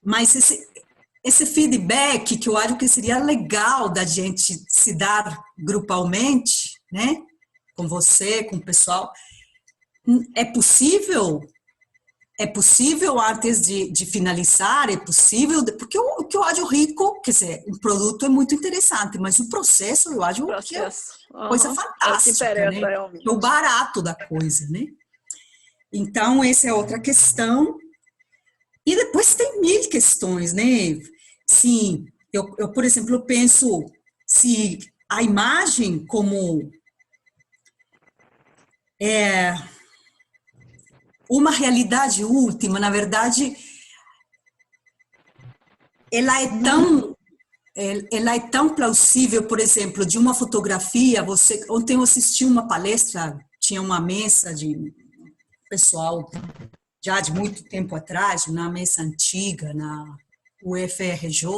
mas esse feedback que eu acho que seria legal da gente se dar grupalmente, né, com você, com o pessoal, é possível? É possível antes de finalizar? É possível? Porque o que eu acho rico, quer dizer, o produto é muito interessante, mas o processo eu acho que é coisa fantástica, né? É o barato da coisa, né? Então, essa é outra questão. E depois tem mil questões, né? Sim, eu por exemplo, penso se a imagem como uma realidade última, na verdade, ela é tão ela é tão plausível, por exemplo, de uma fotografia. Ontem eu assisti uma palestra, tinha uma mesa de pessoal já de muito tempo atrás, uma mesa antiga na UFRJ,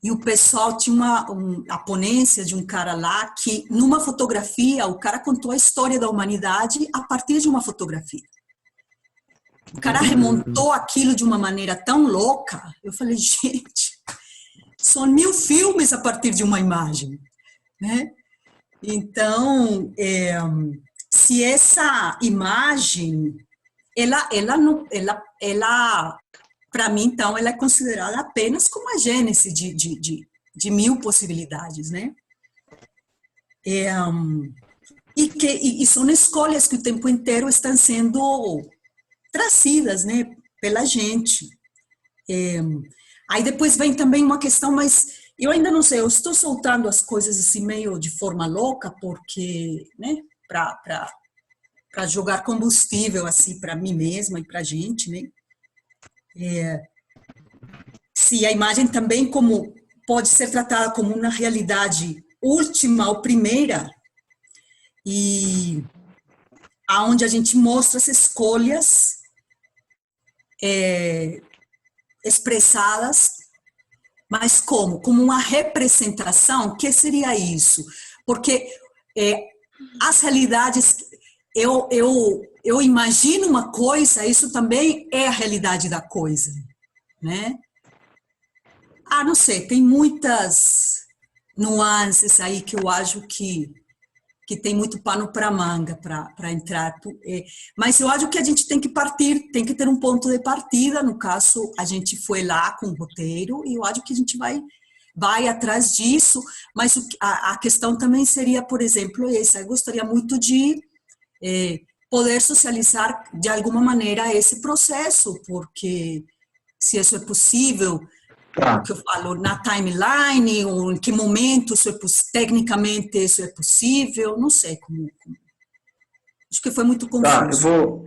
e o pessoal tinha a ponência de um cara lá que, numa fotografia, o cara contou a história da humanidade a partir de uma fotografia. O cara remontou aquilo de uma maneira tão louca. Eu falei, gente, são 1000 filmes a partir de uma imagem, né? Então, se essa imagem, para mim, então, ela é considerada apenas como a gênese de 1000 possibilidades, né? E são escolhas que o tempo inteiro estão sendo trazidas, né, pela gente. Aí depois vem também uma questão, mas eu ainda não sei, eu estou soltando as coisas assim meio de forma louca, porque, né, para jogar combustível assim para mim mesma e para a gente, né? Se a imagem também como pode ser tratada como uma realidade última ou primeira, e aonde a gente mostra as escolhas expressadas, mas como uma representação. Que seria isso? Porque as realidades, eu imagino uma coisa, isso também é a realidade da coisa, né? Não sei, tem muitas nuances aí que eu acho que tem muito pano para manga para entrar. Mas eu acho que a gente tem que partir, tem que ter um ponto de partida. No caso, a gente foi lá com o roteiro e eu acho que a gente vai atrás disso. Mas a questão também seria, por exemplo, essa. Eu gostaria muito de poder socializar de alguma maneira esse processo, porque se isso é possível, o que eu falo, na timeline, ou em que momento tecnicamente isso é possível, não sei como. Acho que foi muito confuso.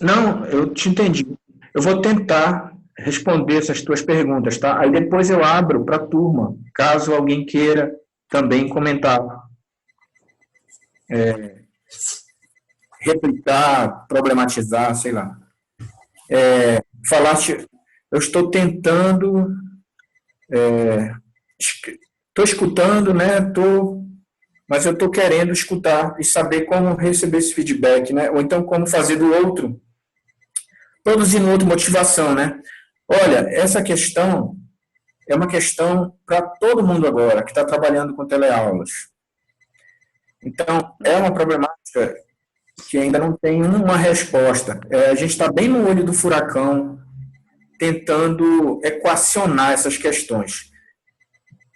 Não, eu te entendi. Eu vou tentar responder essas tuas perguntas, tá? Aí depois eu abro para a turma, caso alguém queira também comentar. Replicar, problematizar, sei lá. Falaste... Eu estou tentando, estou escutando, né? Mas eu estou querendo escutar e saber como receber esse feedback, né? Ou então como fazer do outro, produzindo outra motivação, né? Olha, essa questão é uma questão para todo mundo agora que está trabalhando com teleaulas. Então, é uma problemática que ainda não tem uma resposta. A gente está bem no olho do furacão, tentando equacionar essas questões.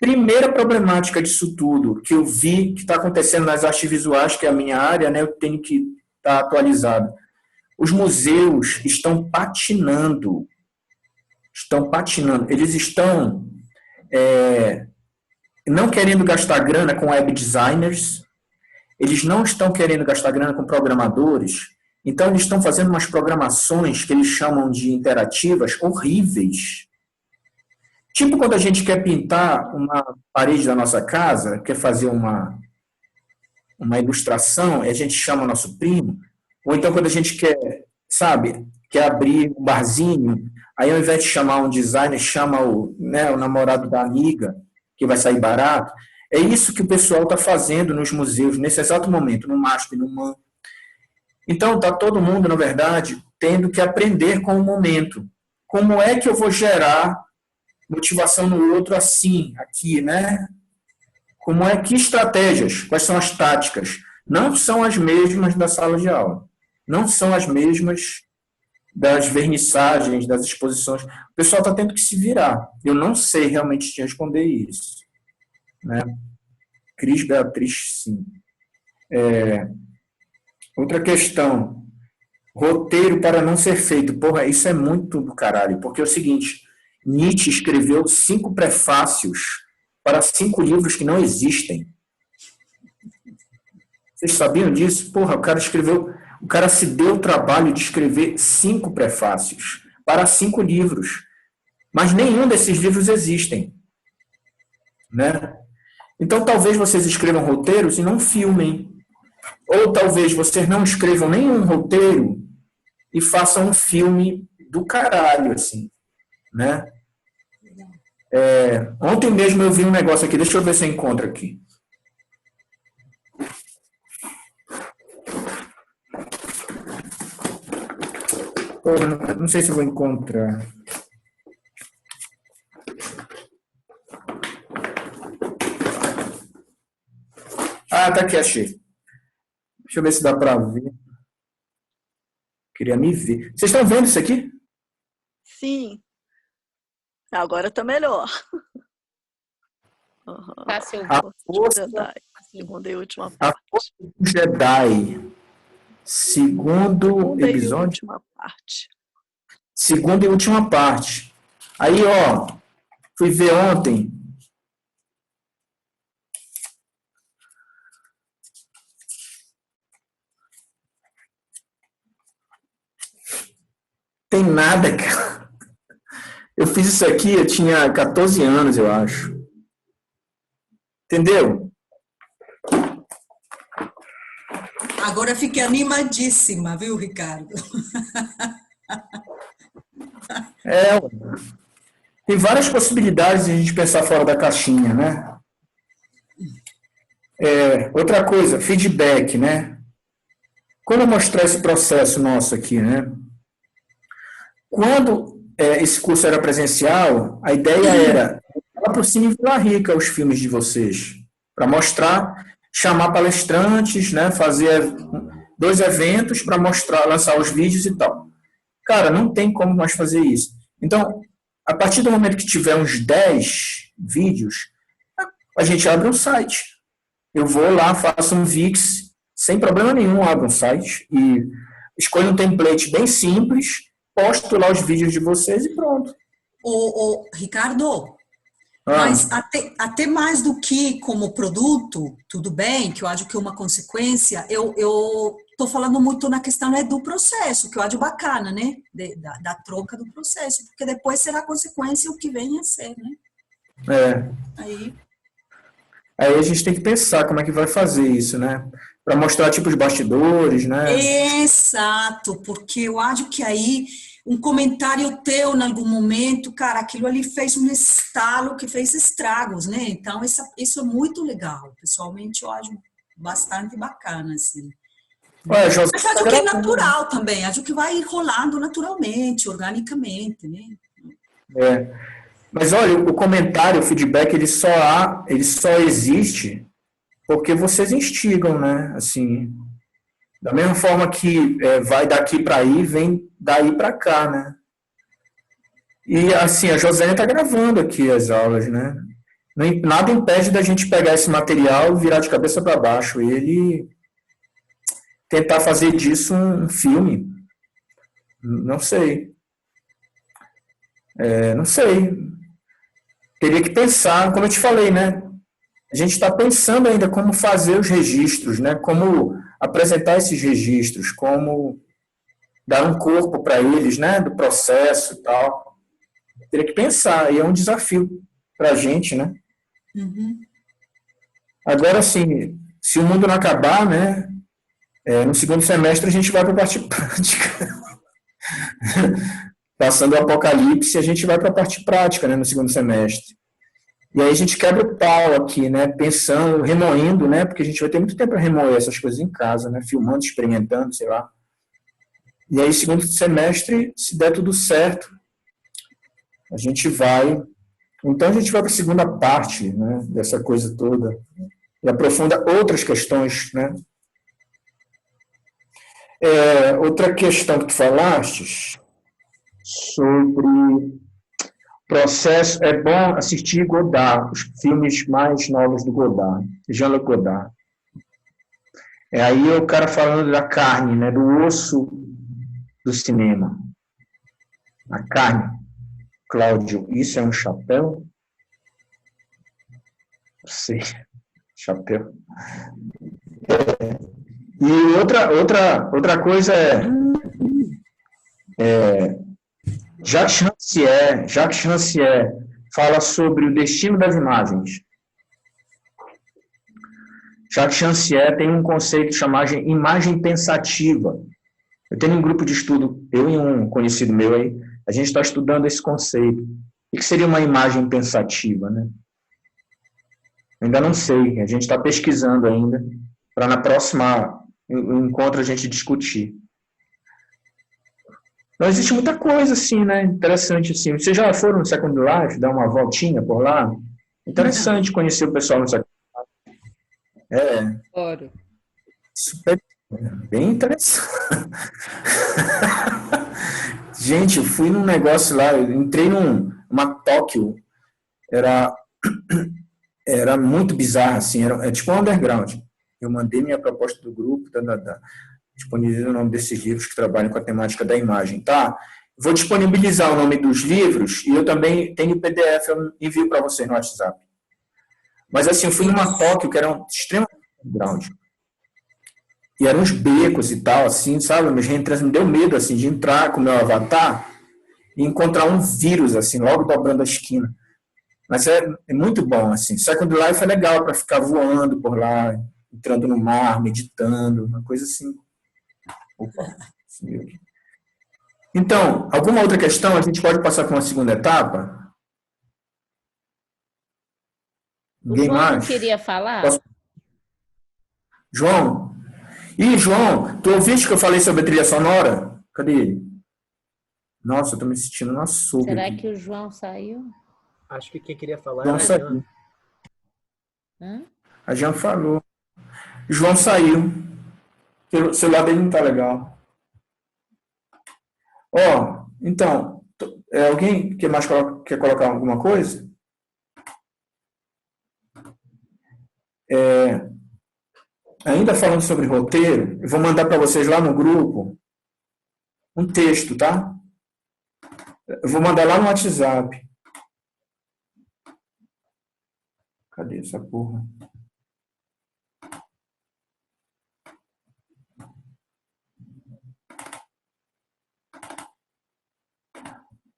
Primeira problemática disso tudo, que eu vi que está acontecendo nas artes visuais, que é a minha área, né, eu tenho que estar atualizado. Os museus estão patinando. Eles estão não querendo gastar grana com web designers, eles não estão querendo gastar grana com programadores. Então, eles estão fazendo umas programações que eles chamam de interativas horríveis. Tipo quando a gente quer pintar uma parede da nossa casa, quer fazer uma ilustração, e a gente chama o nosso primo. Ou então quando a gente quer abrir um barzinho, aí ao invés de chamar um designer, chama o namorado da amiga, que vai sair barato. É isso que o pessoal está fazendo nos museus, nesse exato momento, no MASP e no MAN. Então, está todo mundo, na verdade, tendo que aprender com o momento. Como é que eu vou gerar motivação no outro assim, aqui, né? Que estratégias, quais são as táticas? Não são as mesmas da sala de aula. Não são as mesmas das vernissagens, das exposições. O pessoal está tendo que se virar. Eu não sei realmente te responder isso. Né? Cris Beatriz, sim. Outra questão, roteiro para não ser feito. Porra, isso é muito do caralho, porque é o seguinte, Nietzsche escreveu 5 prefácios para 5 livros que não existem. Vocês sabiam disso? Porra, o cara se deu o trabalho de escrever 5 prefácios para 5 livros. mas nenhum desses livros existem, né? Então, talvez vocês escrevam roteiros e não filmem. Ou talvez vocês não escrevam nenhum roteiro e façam um filme do caralho, assim, né? Ontem mesmo eu vi um negócio aqui, deixa eu ver se eu encontro aqui. Não sei se eu vou encontrar. Ah, tá aqui, achei. Deixa eu ver se dá para ver. Queria me ver. Vocês estão vendo isso aqui? Sim. Agora está melhor. Tá, Silvio. A força, Segunda e última a parte. força do Jedi. Segundo Segunda e episódio. última parte. Segunda e última parte. Aí, ó, fui ver ontem. Tem nada, cara. Eu fiz isso aqui, eu tinha 14 anos, eu acho. Entendeu? Agora fiquei animadíssima, viu, Ricardo? Tem várias possibilidades de a gente pensar fora da caixinha, né? Outra coisa, feedback, né? Quando eu mostrar esse processo nosso aqui, né? Quando esse curso era presencial, a ideia era falar por cima em Vila Rica os filmes de vocês, para mostrar, chamar palestrantes, né? Fazer 2 eventos para mostrar, lançar os vídeos e tal. Cara, não tem como mais fazer isso. Então, a partir do momento que tiver uns 10 vídeos, a gente abre um site. Eu vou lá, faço um VIX, sem problema nenhum, abro um site e escolho um template bem simples, posto lá os vídeos de vocês e pronto. Ricardo, mas até mais do que como produto, tudo bem, que eu acho que é uma consequência, eu estou falando muito na questão do processo, que eu acho bacana, né? Da troca do processo, porque depois será consequência o que vem a ser, né? Aí a gente tem que pensar como é que vai fazer isso, né? Para mostrar tipo os bastidores, né? Exato, porque eu acho que aí um comentário teu em algum momento, cara, aquilo ali fez um estalo que fez estragos, né? Então isso é muito legal. Pessoalmente eu acho bastante bacana, assim. Mas acho que é natural também, acho que vai rolando naturalmente, organicamente, né? Mas olha, o comentário, o feedback, ele só existe porque vocês instigam, né? Assim, da mesma forma que vai daqui para aí, vem daí para cá, né? E assim, a Josélia está gravando aqui as aulas, né? Nada impede da gente pegar esse material e virar de cabeça para baixo ele tentar fazer disso um filme. Não sei. Não sei. Teria que pensar, como eu te falei, né? A gente está pensando ainda como fazer os registros, né? Como apresentar esses registros, como dar um corpo para eles, né? Do processo e tal. Teria que pensar, e é um desafio para a gente, né? Agora, assim, se o mundo não acabar, né? No segundo semestre a gente vai para a parte prática. Passando o apocalipse, a gente vai para a parte prática, né, no segundo semestre. E aí a gente quebra o pau aqui, né, pensando, remoendo, né, porque a gente vai ter muito tempo para remoer essas coisas em casa, né, filmando, experimentando, sei lá. E aí, segundo semestre, se der tudo certo, a gente vai... Então, a gente vai para a segunda parte, né, dessa coisa toda e aprofunda outras questões, né. Outra questão que tu falaste sobre processo, é bom assistir Godard, os filmes mais novos do Godard, Jean-Luc Godard. Aí o cara falando da carne, né, do osso do cinema. A carne. Cláudio, isso é um chapéu? Não sei. Chapéu. E outra coisa Jacques Rancière fala sobre o destino das imagens. Jacques Rancière tem um conceito chamado imagem pensativa. Eu tenho um grupo de estudo, eu e um conhecido meu aí, a gente está estudando esse conceito. O que seria uma imagem pensativa, né? Ainda não sei, a gente está pesquisando ainda, para na próxima encontro a gente discutir. Então, existe muita coisa, assim, né? Interessante, assim. Vocês já foram no Second Life, dar uma voltinha por lá? Interessante conhecer o pessoal no Second Life. Adoro. Super, bem interessante. Gente, eu fui num negócio lá, eu entrei numa Tóquio, era muito bizarro, assim, era tipo um underground. Eu mandei minha proposta do grupo, disponibilizei o nome desses livros que trabalham com a temática da imagem, tá? Vou disponibilizar o nome dos livros e eu também tenho o PDF, eu envio para vocês no WhatsApp. Mas assim, eu fui numa Tóquio que era um extremamente underground. E eram uns becos e tal, assim, sabe? Meus reentrâncios me deu medo, assim, de entrar com o meu avatar e encontrar um vírus, assim, logo dobrando a esquina. Mas é muito bom, assim. Second Life é legal para ficar voando por lá, entrando no mar, meditando, uma coisa assim. Opa, sumiu aqui. Então, alguma outra questão? A gente pode passar para uma segunda etapa? Ninguém o João mais? Não queria falar? João? Ih, João, tu ouviste que eu falei sobre a trilha sonora? Cadê ele? Nossa, eu tô me sentindo na açougue. Será aqui. que o João saiu? Acho que quem queria falar João era a saiu. Jean. A Jean falou. João saiu. O celular dele não tá legal. Ó, então, alguém quer colocar alguma coisa? Ainda falando sobre roteiro, eu vou mandar para vocês lá no grupo um texto, tá? Eu vou mandar lá no WhatsApp. Cadê essa porra?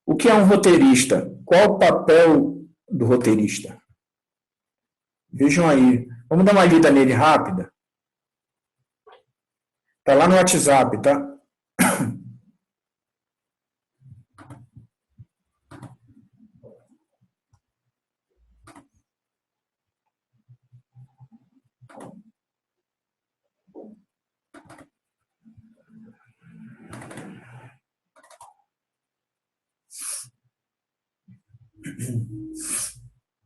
O que é um roteirista? Qual o papel do roteirista? Vejam aí. Vamos dar uma lida nele rápida. Tá lá no WhatsApp, tá?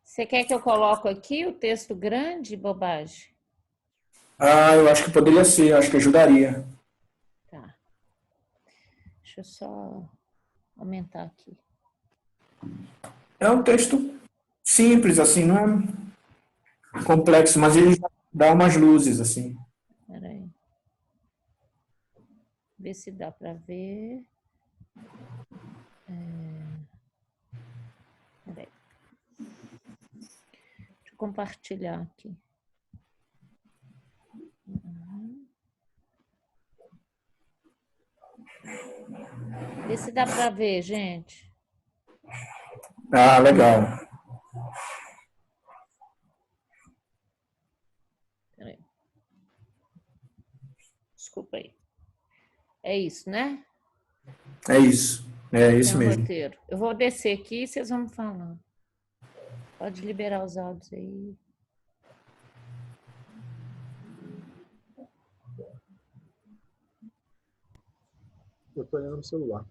Você quer que eu coloque aqui o texto grande, bobagem? Eu acho que poderia ser, acho que ajudaria. Tá. Deixa eu só aumentar aqui. É um texto simples, assim, não é complexo, mas ele dá umas luzes, assim. Espera aí. Ver se dá para ver. Peraí. Deixa eu compartilhar aqui. Vê se dá para ver, gente. Legal. Peraí. Desculpa aí. É isso, né? É isso. É isso É um mesmo. roteiro. Eu vou descer aqui e vocês vão me falando. Pode liberar os áudios aí. Eu tô olhando no celular.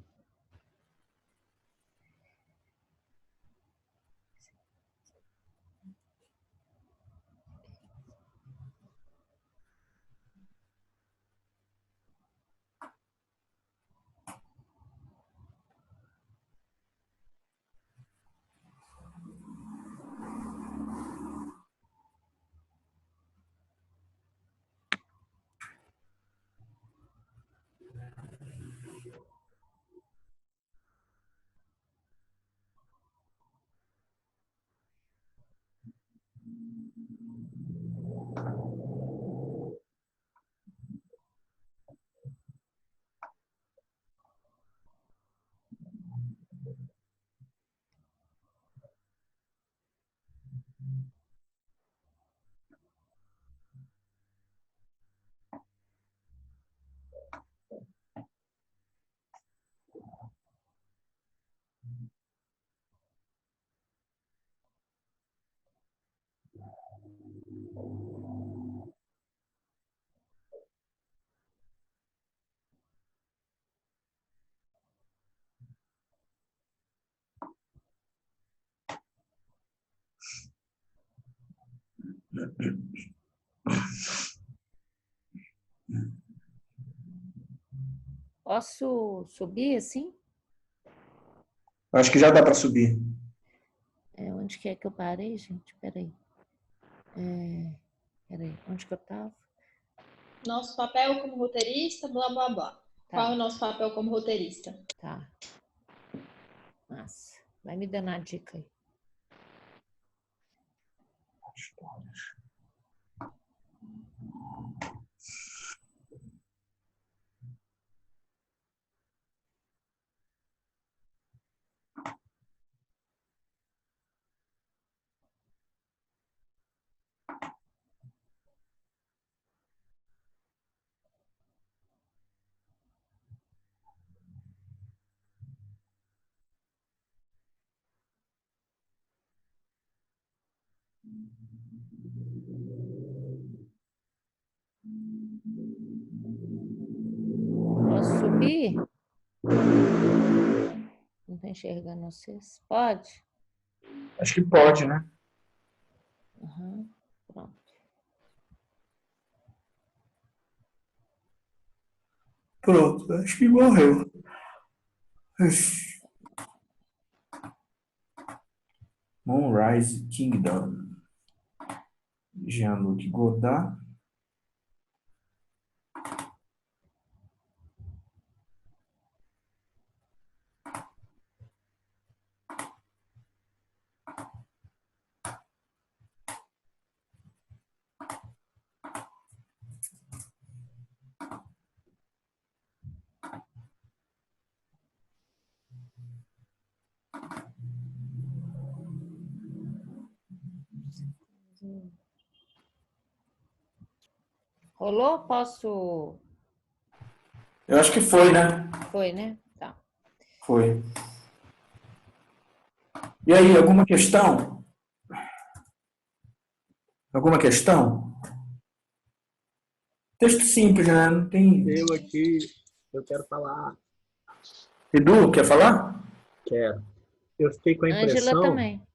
Posso subir assim? Acho que já dá para subir. Onde que é que eu parei, gente? Peraí. Peraí, onde que eu estava? Nosso papel como roteirista, blá, blá, blá. Tá. Qual é o nosso papel como roteirista? Tá. Massa. Vai me dando a dica aí. Posso subir? Não estou enxergando vocês. Pode? Acho que pode, né? Uhum. Pronto. Pronto, acho que morreu. Moonrise Kingdom. Jean-Luc Godard. Rolou? Posso? Eu acho que foi, né? Foi, né? Tá. Foi. E aí, alguma questão? Alguma questão? Texto simples, né? Não tem... Eu aqui, eu quero falar. Edu, quer falar? Quero. Eu fiquei com a Ângela impressão... também.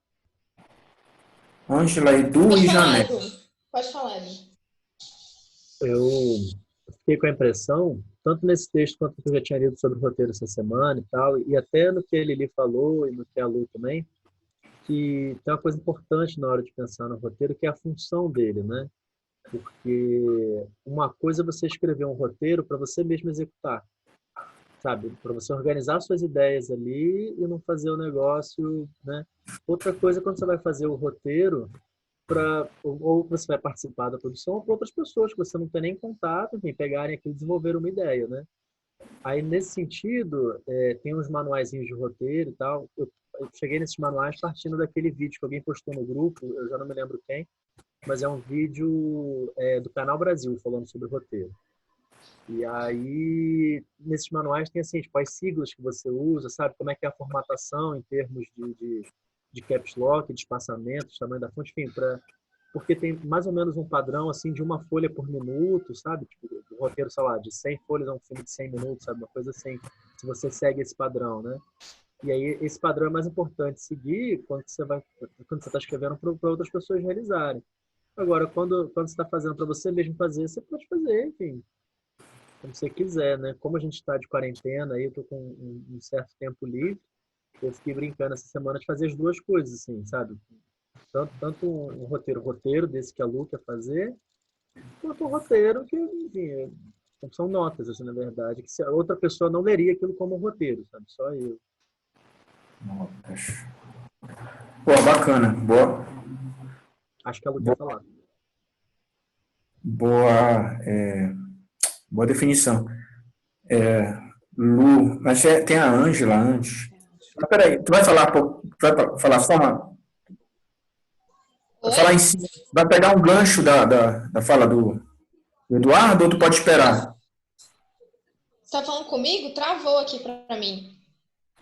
Ângela, Edu Pode e falar, Janete. Edu. Pode falar, Edu. Eu fiquei com a impressão, tanto nesse texto quanto que eu já tinha lido sobre o roteiro essa semana e tal, e até no que a Lili falou e no que a Lu também, que tem uma coisa importante na hora de pensar no roteiro, que é a função dele, né? Porque uma coisa é você escrever um roteiro para você mesmo executar, sabe? Para você organizar suas ideias ali e não fazer o negócio, né? Outra coisa é quando você vai fazer o roteiro ou você vai participar da produção ou para outras pessoas que você não tem nem contato, enfim, pegarem aquilo e desenvolver uma ideia, né? Aí, nesse sentido, tem uns manuaizinhos de roteiro e tal. Eu cheguei nesses manuais partindo daquele vídeo que alguém postou no grupo, eu já não me lembro quem, mas é um vídeo do Canal Brasil falando sobre roteiro. E aí, nesses manuais tem assim, tipo, as siglas que você usa, sabe? Como é que é a formatação em termos de caps lock, de espaçamento, de tamanho da fonte, enfim, porque tem mais ou menos um padrão assim de uma folha por minuto, sabe? Tipo, o roteiro, sei lá, de 100 folhas é um filme de 100 minutos, sabe? Uma coisa assim, se você segue esse padrão, né? E aí esse padrão é mais importante seguir quando você está escrevendo para outras pessoas realizarem. Agora, quando você está fazendo para você mesmo fazer, você pode fazer, enfim, como você quiser, né? Como a gente está de quarentena, aí eu tô com um certo tempo livre, eu fiquei brincando essa semana de fazer as duas coisas, assim, sabe? Tanto um roteiro desse que a Lu quer fazer, quanto um roteiro que, enfim, são notas, assim, na verdade, que a outra pessoa não leria aquilo como um roteiro, sabe? Só eu. Notas. Pô, bacana. Boa. Acho que a Lu quer falar. Boa, boa definição. Lu, mas tem a Ângela antes. Mas peraí, tu vai falar só uma... Vai falar em cima, vai pegar um gancho da fala do Eduardo ou tu pode esperar? Você tá falando comigo? Travou aqui pra mim.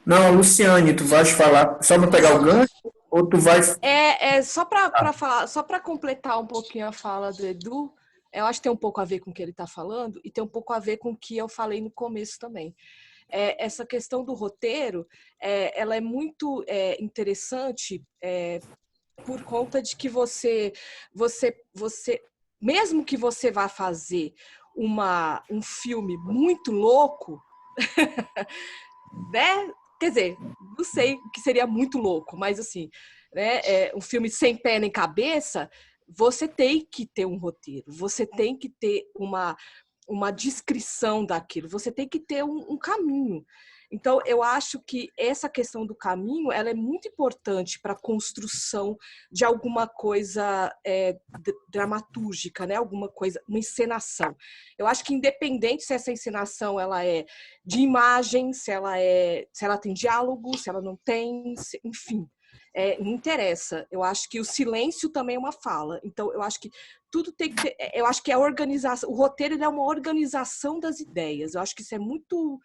Não, Luciane, tu vais falar só para pegar o gancho ou tu vai... Só para falar, só para completar um pouquinho a fala do Edu, eu acho que tem um pouco a ver com o que ele está falando e tem um pouco a ver com o que eu falei no começo também. Essa questão do roteiro, ela é muito interessante por conta de que você mesmo que você vá fazer um filme muito louco, né? Quer dizer, não sei o que seria muito louco, mas assim, né? Um filme sem pé nem cabeça, você tem que ter um roteiro, você tem que ter uma descrição daquilo, você tem que ter um caminho. Então, eu acho que essa questão do caminho, ela é muito importante para a construção de alguma coisa dramatúrgica, né? Alguma coisa, uma encenação. Eu acho que independente se essa encenação ela é de imagem, se ela tem diálogo, se ela não tem, enfim, não interessa. Eu acho que o silêncio também é uma fala. Então, eu acho que tudo tem que ter. Eu acho que a organização, o roteiro ele é uma organização das ideias. Eu acho que isso é muito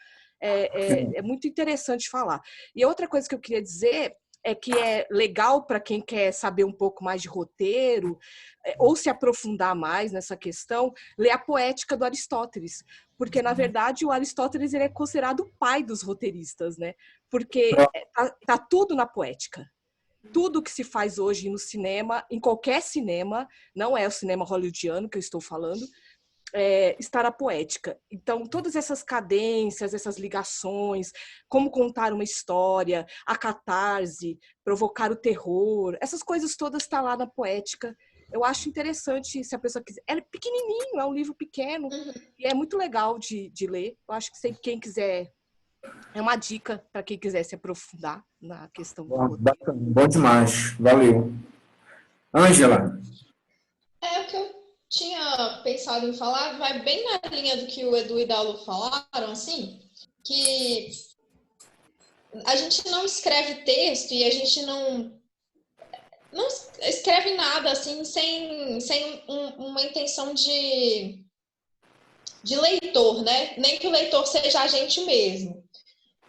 interessante falar. E outra coisa que eu queria dizer é que é legal para quem quer saber um pouco mais de roteiro ou se aprofundar mais nessa questão, ler a Poética do Aristóteles, porque na verdade o Aristóteles ele é considerado o pai dos roteiristas, né? Porque tá tudo na Poética. Tudo que se faz hoje no cinema, em qualquer cinema, não é o cinema hollywoodiano que eu estou falando, está na Poética. Então, todas essas cadências, essas ligações, como contar uma história, a catarse, provocar o terror, essas coisas todas estão lá na Poética. Eu acho interessante, se a pessoa quiser. É pequenininho, é um livro pequeno, e é muito legal de ler. Eu acho que quem quiser... É uma dica para quem quiser se aprofundar na questão do roteiro. Bacana, bom demais. Valeu. Ângela. O que eu tinha pensado em falar vai bem na linha do que o Edu e Dalu falaram, assim, que a gente não escreve texto e a gente não escreve nada, assim, sem uma intenção de leitor, né? Nem que o leitor seja a gente mesmo.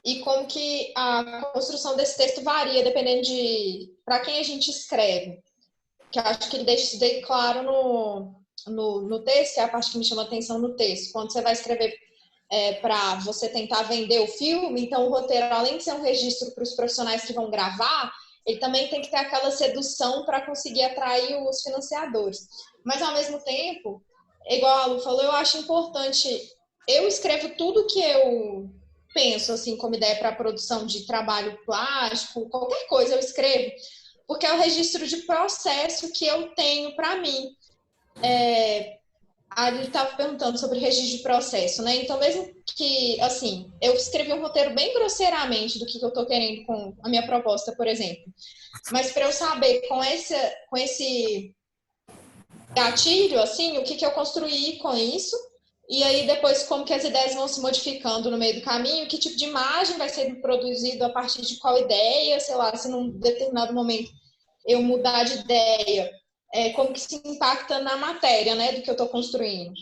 E como que a construção desse texto varia dependendo de para quem a gente escreve. Que eu acho que ele deixa isso bem claro no texto, que é a parte que me chama a atenção no texto. Quando você vai escrever para você tentar vender o filme, então o roteiro, além de ser um registro para os profissionais que vão gravar, ele também tem que ter aquela sedução para conseguir atrair os financiadores. Mas, ao mesmo tempo, igual a Lu falou, eu acho importante... Eu escrevo tudo que eu penso, assim, como ideia para a produção de trabalho plástico, qualquer coisa eu escrevo, porque é o registro de processo que eu tenho para mim. A Lili estava perguntando sobre registro de processo, né? Então, mesmo que, assim, eu escrevi um roteiro bem grosseiramente do que eu estou querendo com a minha proposta, por exemplo. Mas para eu saber com esse gatilho, assim, o que eu construí com isso, e aí depois como que as ideias vão se modificando no meio do caminho, que tipo de imagem vai ser produzido a partir de qual ideia, sei lá, se num determinado momento eu mudar de ideia, como que se impacta na matéria, né, do que eu estou construindo.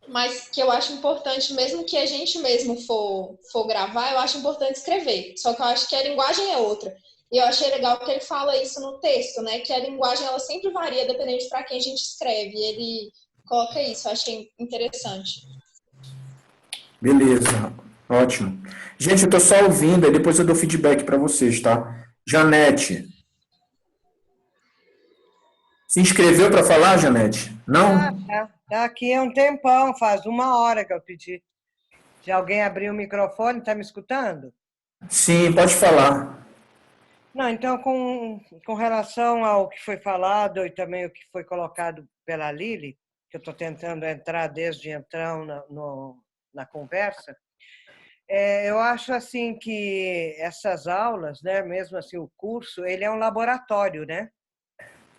Mas que eu acho importante, mesmo que a gente mesmo for gravar, eu acho importante escrever. Só que eu acho que a linguagem é outra. E eu achei legal que ele fala isso no texto, né, que a linguagem ela sempre varia dependendo de para quem a gente escreve. E ele coloca isso, eu achei interessante. Beleza, ótimo. Gente, eu estou só ouvindo, aí depois eu dou feedback para vocês, tá? Janete. Se inscreveu para falar, Janete? Não? Tá aqui há um tempão, faz 1 hora que eu pedi. Se alguém abrir o microfone, está me escutando? Sim, pode falar. Não, então, com relação ao que foi falado e também o que foi colocado pela Lili, que eu estou tentando entrar desde então na conversa, eu acho assim que essas aulas, né, mesmo assim o curso, ele é um laboratório, né?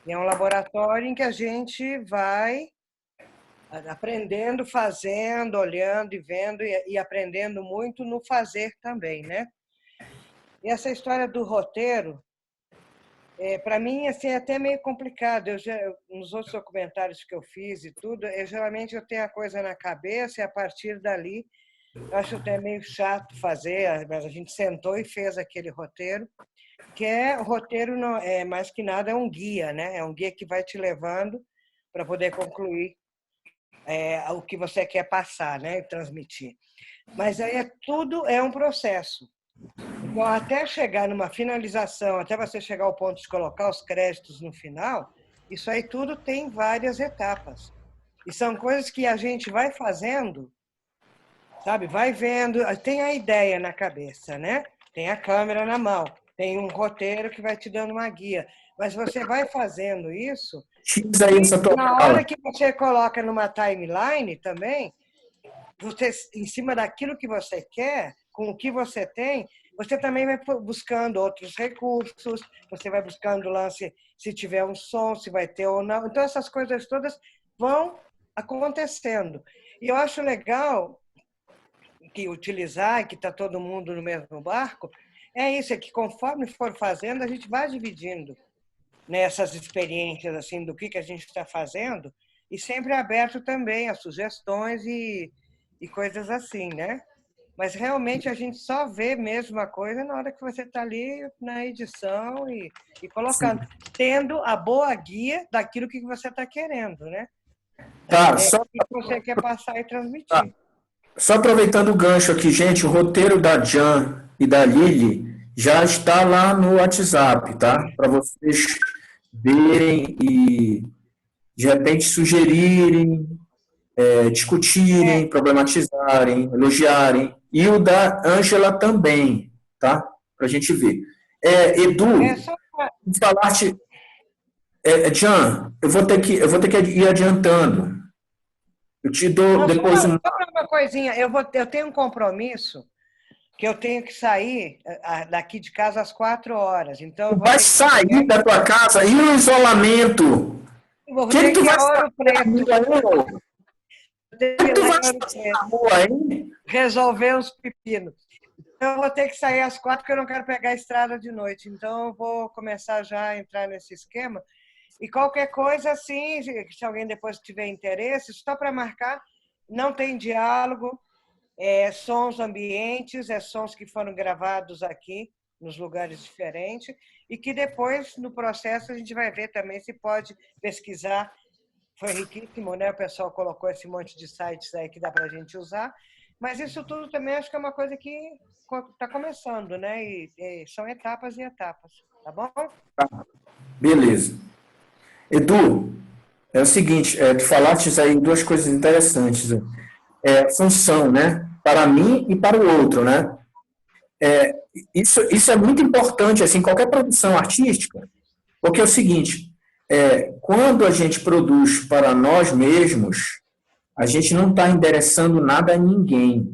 É um laboratório em que a gente vai aprendendo, fazendo, olhando e vendo e aprendendo muito no fazer também, né? E essa história do roteiro, para mim, assim, é até meio complicado. Nos outros documentários que eu fiz e tudo, geralmente eu tenho a coisa na cabeça e a partir dali eu acho até meio chato fazer, mas a gente sentou e fez aquele roteiro, que o roteiro não é mais que nada, é um guia, né? É um guia que vai te levando para poder concluir o que você quer passar, né? E transmitir. Mas aí tudo é um processo. Bom, até chegar numa finalização, até você chegar ao ponto de colocar os créditos no final, isso aí tudo tem várias etapas. E são coisas que a gente vai fazendo, sabe? Vai vendo, tem a ideia na cabeça, né? Tem a câmera na mão, tem um roteiro que vai te dando uma guia. Mas você vai fazendo isso, e na hora que você coloca numa timeline também, você, em cima daquilo que você quer, com o que você tem, você também vai buscando outros recursos, você vai buscando lance, se tiver um som, se vai ter ou não. Então, essas coisas todas vão acontecendo. E eu acho legal que utilizar, que está todo mundo no mesmo barco, é isso, é que conforme for fazendo, a gente vai dividindo nessas experiências assim, do que a gente está fazendo, e sempre aberto também a sugestões e coisas assim, né? Mas realmente a gente só vê mesmo a coisa na hora que você está ali na edição e colocando, tendo a boa guia daquilo que você está querendo, né? Tá, que você quer passar e transmitir. Tá. Só aproveitando o gancho aqui, gente, o roteiro da Jan e da Lili já está lá no WhatsApp, tá? Para vocês verem e, de repente, sugerirem, discutirem, problematizarem, elogiarem. E o da Ângela também, tá? Para a gente ver. Edu, falaste... Jan, eu vou ter que ir adiantando. Eu te dou depois só uma coisinha, eu tenho um compromisso que eu tenho que sair daqui de casa às 4 horas. Então vai sair da tua casa e o isolamento? O que tu vai fazer na rua, hein? Resolver os pepinos. Então, eu vou ter que sair às 4 porque eu não quero pegar a estrada de noite. Então, eu vou começar já a entrar nesse esquema. E qualquer coisa, assim, se alguém depois tiver interesse, só para marcar, não tem diálogo, sons ambientes, sons que foram gravados aqui, nos lugares diferentes, e que depois, no processo, a gente vai ver também se pode pesquisar. Foi riquíssimo, né? O pessoal colocou esse monte de sites aí que dá para a gente usar, mas isso tudo também acho que é uma coisa que está começando, né? E são etapas e etapas, tá bom? Beleza. Edu, é o seguinte, tu falaste aí duas coisas interessantes. Função, né? Para mim e para o outro, né? Isso é muito importante, assim, em qualquer produção artística, porque é o seguinte, quando a gente produz para nós mesmos, a gente não está endereçando nada a ninguém.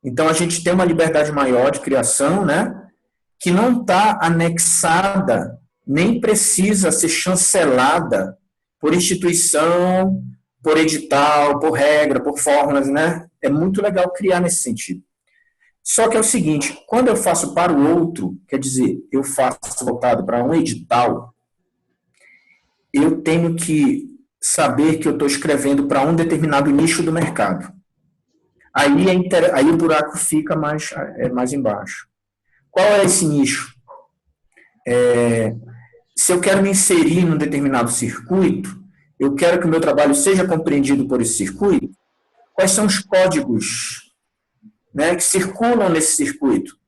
Então, a gente tem uma liberdade maior de criação, né? Que não está anexada, nem precisa ser chancelada por instituição, por edital, por regra, por fórmulas, né? É muito legal criar nesse sentido. Só que é o seguinte, quando eu faço para o outro, quer dizer, eu faço voltado para um edital, eu tenho que saber que eu estou escrevendo para um determinado nicho do mercado. Aí o buraco fica mais embaixo. Qual é esse nicho? Se eu quero me inserir num determinado circuito, eu quero que o meu trabalho seja compreendido por esse circuito, quais são os códigos, né, que circulam nesse circuito?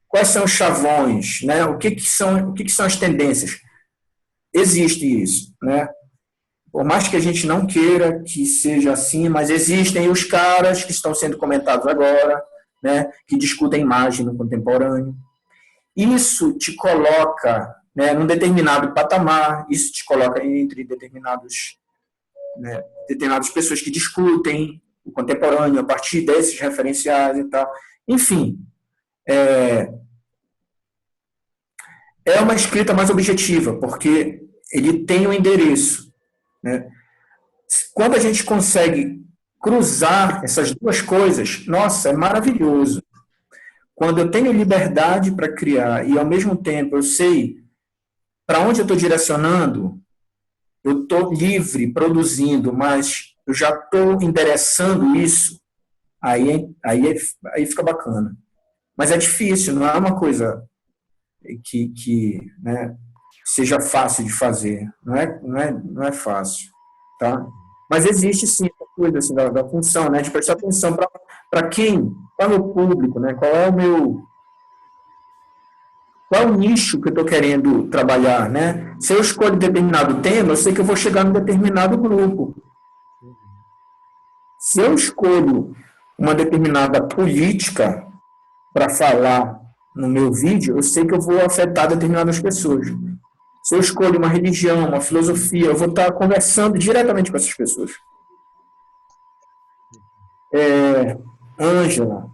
Quais são os chavões? Né? O que são as tendências? Existe isso, né? Por mais que a gente não queira que seja assim, mas existem os caras que estão sendo comentados agora, né, que discutem imagem no contemporâneo. Isso te coloca, né, num determinado patamar, isso te coloca entre determinadas pessoas que discutem o contemporâneo a partir desses referenciais e tal. Enfim, é uma escrita mais objetiva, porque ele tem um endereço, né? Quando a gente consegue cruzar essas duas coisas, nossa, é maravilhoso. Quando eu tenho liberdade para criar e, ao mesmo tempo, eu sei para onde eu estou direcionando, eu estou livre, produzindo, mas eu já estou endereçando isso, aí fica bacana. Mas é difícil, não é uma coisa que né, seja fácil de fazer. Não é fácil. Tá? Mas existe, sim, essa coisa assim, da função, né, de prestar atenção para quem, qual é o meu público, né, qual é o meu... Qual é o nicho que eu estou querendo trabalhar, né? Se eu escolho determinado tema, eu sei que eu vou chegar num determinado grupo. Se eu escolho uma determinada política para falar no meu vídeo, eu sei que eu vou afetar determinadas pessoas. Se eu escolho uma religião, uma filosofia, eu vou estar conversando diretamente com essas pessoas. Ângela,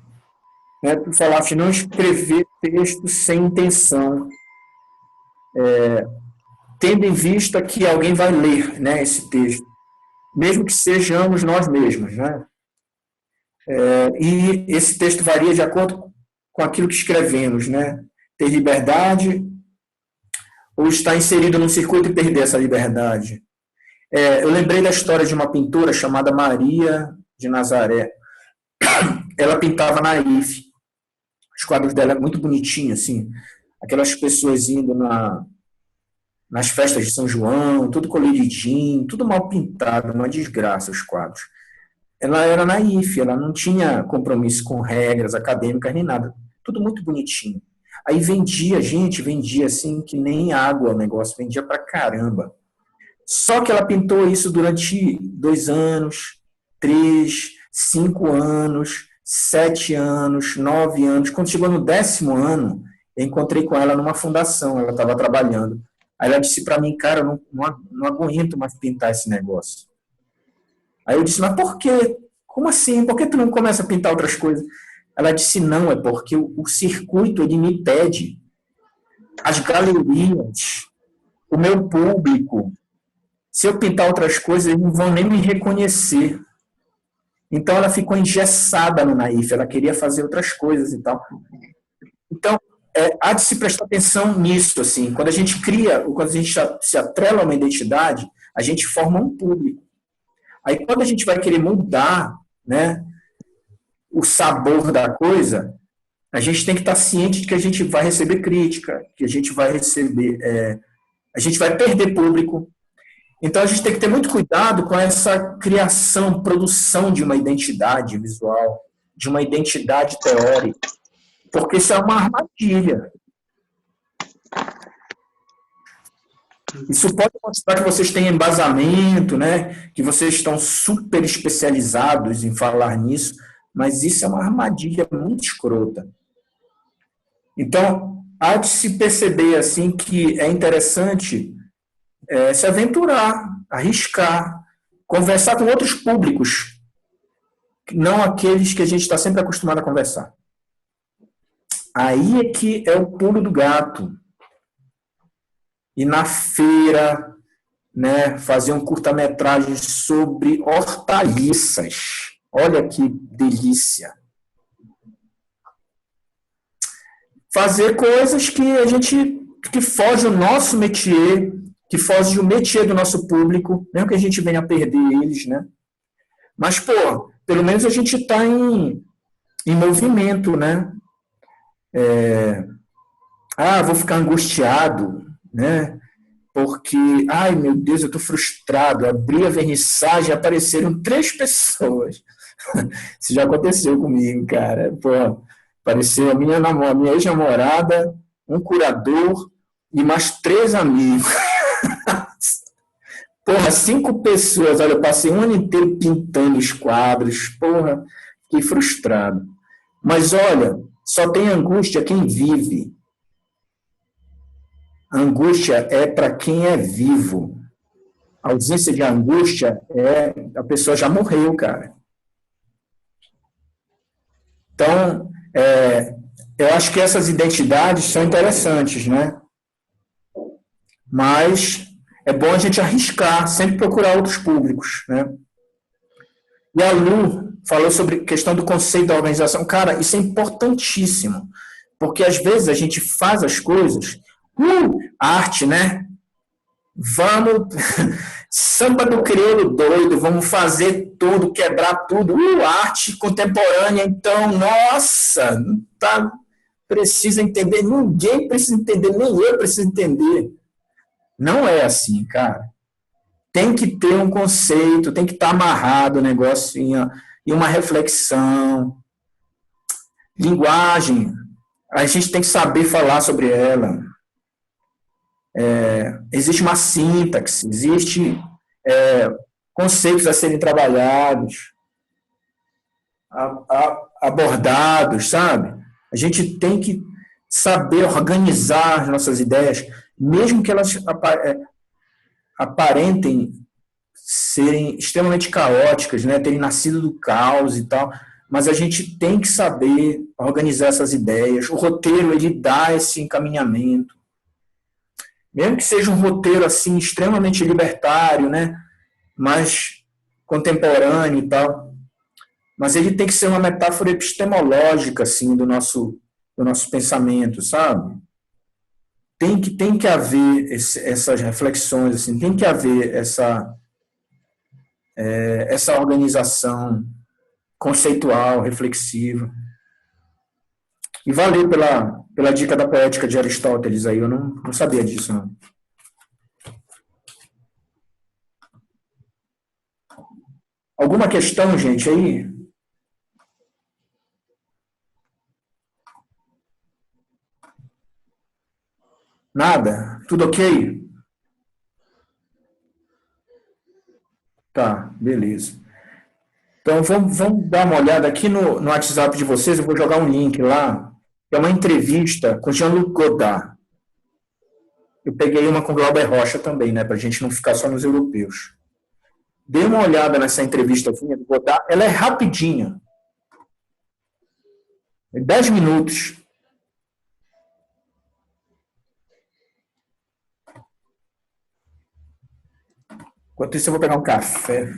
né, tu falaste não escrever texto sem intenção, tendo em vista que alguém vai ler, né, esse texto, mesmo que sejamos nós mesmos, né? E esse texto varia de acordo com aquilo que escrevemos, né? Ter liberdade ou estar inserido num circuito e perder essa liberdade. Eu lembrei da história de uma pintora chamada Maria de Nazaré. Ela pintava naif. Os quadros dela eram muito bonitinhos, assim. Aquelas pessoas indo nas festas de São João, tudo coloridinho, tudo mal pintado, uma desgraça os quadros. Ela era naif, ela não tinha compromisso com regras acadêmicas nem nada. Tudo muito bonitinho. Aí vendia assim, que nem água o negócio, vendia pra caramba. Só que ela pintou isso durante 2 anos, 3, 5 anos, 7 anos, 9 anos. Quando chegou no 10º ano, eu encontrei com ela numa fundação, ela estava trabalhando. Aí ela disse para mim, cara, eu não aguento mais pintar esse negócio. Aí eu disse, mas por quê? Como assim? Por que tu não começa a pintar outras coisas? Ela disse, não, é porque o circuito, ele me pede. As galerias, o meu público, se eu pintar outras coisas, eles não vão nem me reconhecer. Então, ela ficou engessada no naif, ela queria fazer outras coisas e tal. Então, há de se prestar atenção nisso, assim. Quando a gente quando a gente se atrela a uma identidade, a gente forma um público. Aí, quando a gente vai querer mudar, né, o sabor da coisa, a gente tem que estar ciente de que a gente vai receber crítica, que a gente vai receber... a gente vai perder público. Então, a gente tem que ter muito cuidado com essa criação, produção de uma identidade visual, de uma identidade teórica, porque isso é uma armadilha. Isso pode mostrar que vocês têm embasamento, né? Que vocês estão super especializados em falar nisso, mas isso é uma armadilha muito escrota. Então, há de se perceber assim, que é interessante se aventurar, arriscar, conversar com outros públicos, não aqueles que a gente está sempre acostumado a conversar. Aí é que é o pulo do gato. Ir na feira, né, fazer um curta-metragem sobre hortaliças. Olha que delícia. Fazer coisas que fogem o nosso métier, que foge do métier do nosso público, mesmo que a gente venha a perder eles, né? Mas, pô, pelo menos a gente está em movimento, né? Vou ficar angustiado, né? Porque, ai, meu Deus, eu estou frustrado. Abri a vernissagem e apareceram 3 pessoas. Isso já aconteceu comigo, cara. Pô, apareceu a minha ex-namorada, um curador e mais 3 amigos. Porra, 5 pessoas. Olha, eu passei um ano inteiro pintando os quadros. Porra, fiquei frustrado. Mas, olha, só tem angústia quem vive. A angústia é para quem é vivo. A ausência de angústia a pessoa já morreu, cara. Então, eu acho que essas identidades são interessantes, né? Mas é bom a gente arriscar, sempre procurar outros públicos, né? E a Lu falou sobre a questão do conceito da organização. Cara, isso é importantíssimo, porque às vezes a gente faz as coisas, arte, né? Vamos, samba do crioulo doido, vamos fazer tudo, quebrar tudo, arte contemporânea, então, nossa, precisa entender, ninguém precisa entender, nem eu preciso entender. Não é assim, cara. Tem que ter um conceito, tem que estar amarrado o negócio e uma reflexão. Linguagem. a gente tem que saber falar sobre ela. Existe uma sintaxe, existe conceitos a serem trabalhados, abordados, sabe? A gente tem que saber organizar as nossas ideias, mesmo que elas aparentem serem extremamente caóticas, né? Terem nascido do caos e tal, mas a gente tem que saber organizar essas ideias. O roteiro, ele dá esse encaminhamento. Mesmo que seja um roteiro assim extremamente libertário, né? Mais contemporâneo e tal, mas ele tem que ser uma metáfora epistemológica assim do nosso pensamento, sabe? Tem que haver essas reflexões, assim, tem que haver essa organização conceitual, reflexiva. E valeu pela dica da poética de Aristóteles aí, eu não sabia disso, não. Alguma questão, gente, aí? Nada? Tudo ok? Tá, beleza. Então, vamos dar uma olhada aqui no WhatsApp de vocês, eu vou jogar um link lá, é uma entrevista com Jean-Luc Godard. Eu peguei uma com Glauber Rocha também, né, para a gente não ficar só nos europeus. Dê uma olhada nessa entrevista do Godard, ela é rapidinha. 10 minutos. Enquanto isso, eu vou pegar um café.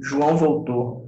João voltou.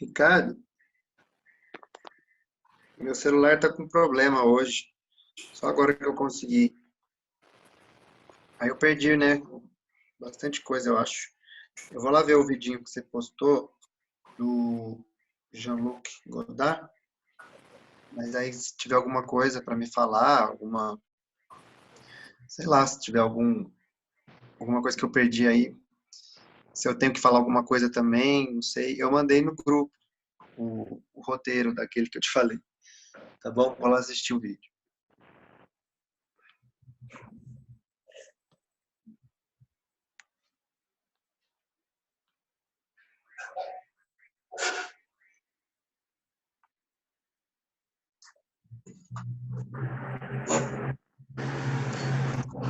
Ricardo, meu celular está com problema hoje. Só agora que eu consegui. Aí eu perdi, né? Bastante coisa, eu acho. Eu vou lá ver o vidinho que você postou do Jean-Luc Godard. Mas aí, se tiver alguma coisa para me falar, sei lá, se tiver alguma coisa que eu perdi aí, se eu tenho que falar alguma coisa também, não sei. Eu mandei no grupo o roteiro daquele que eu te falei. Tá bom? Vou lá assistir o vídeo.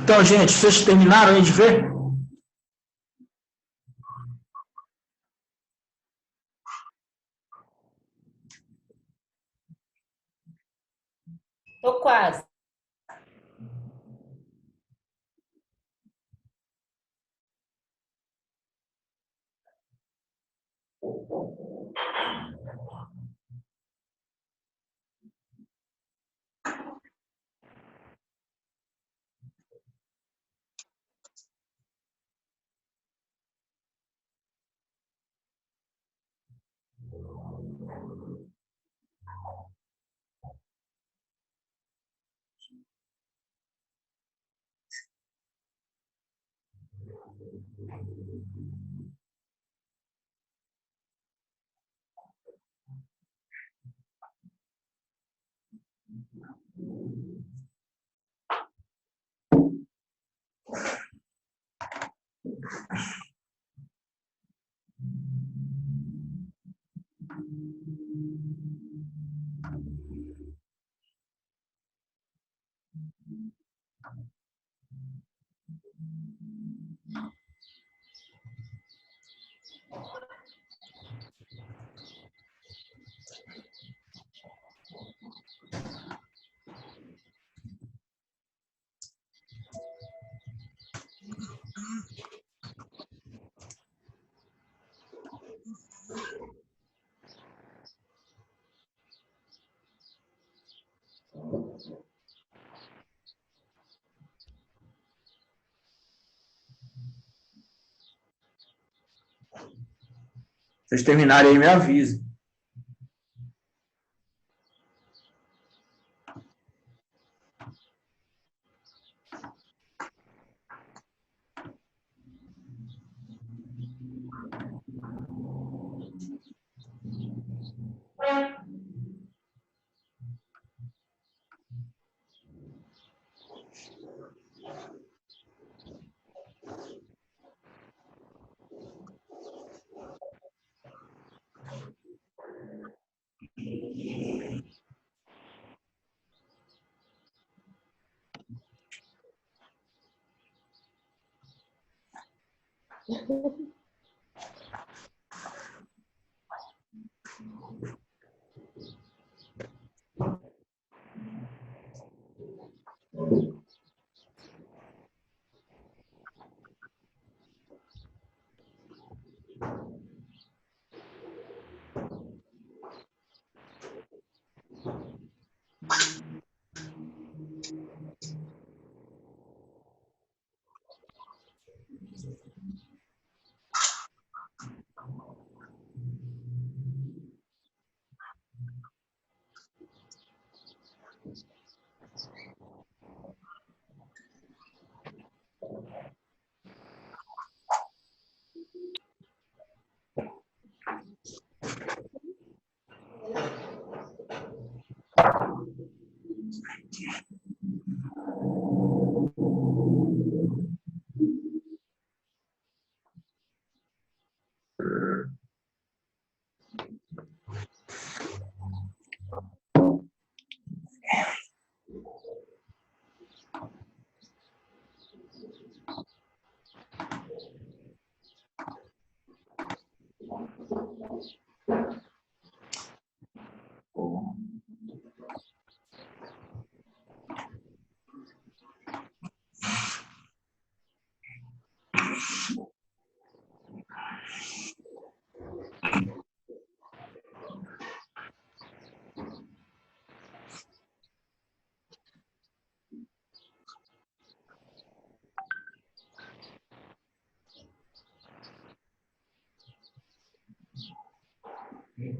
Então, gente, vocês terminaram aí de ver? Tô quase. Vocês terminarem aí, me avisem.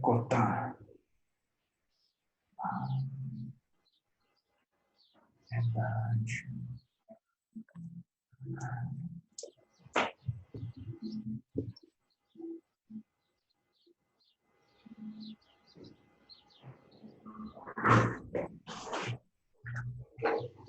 Cortar. Verdade.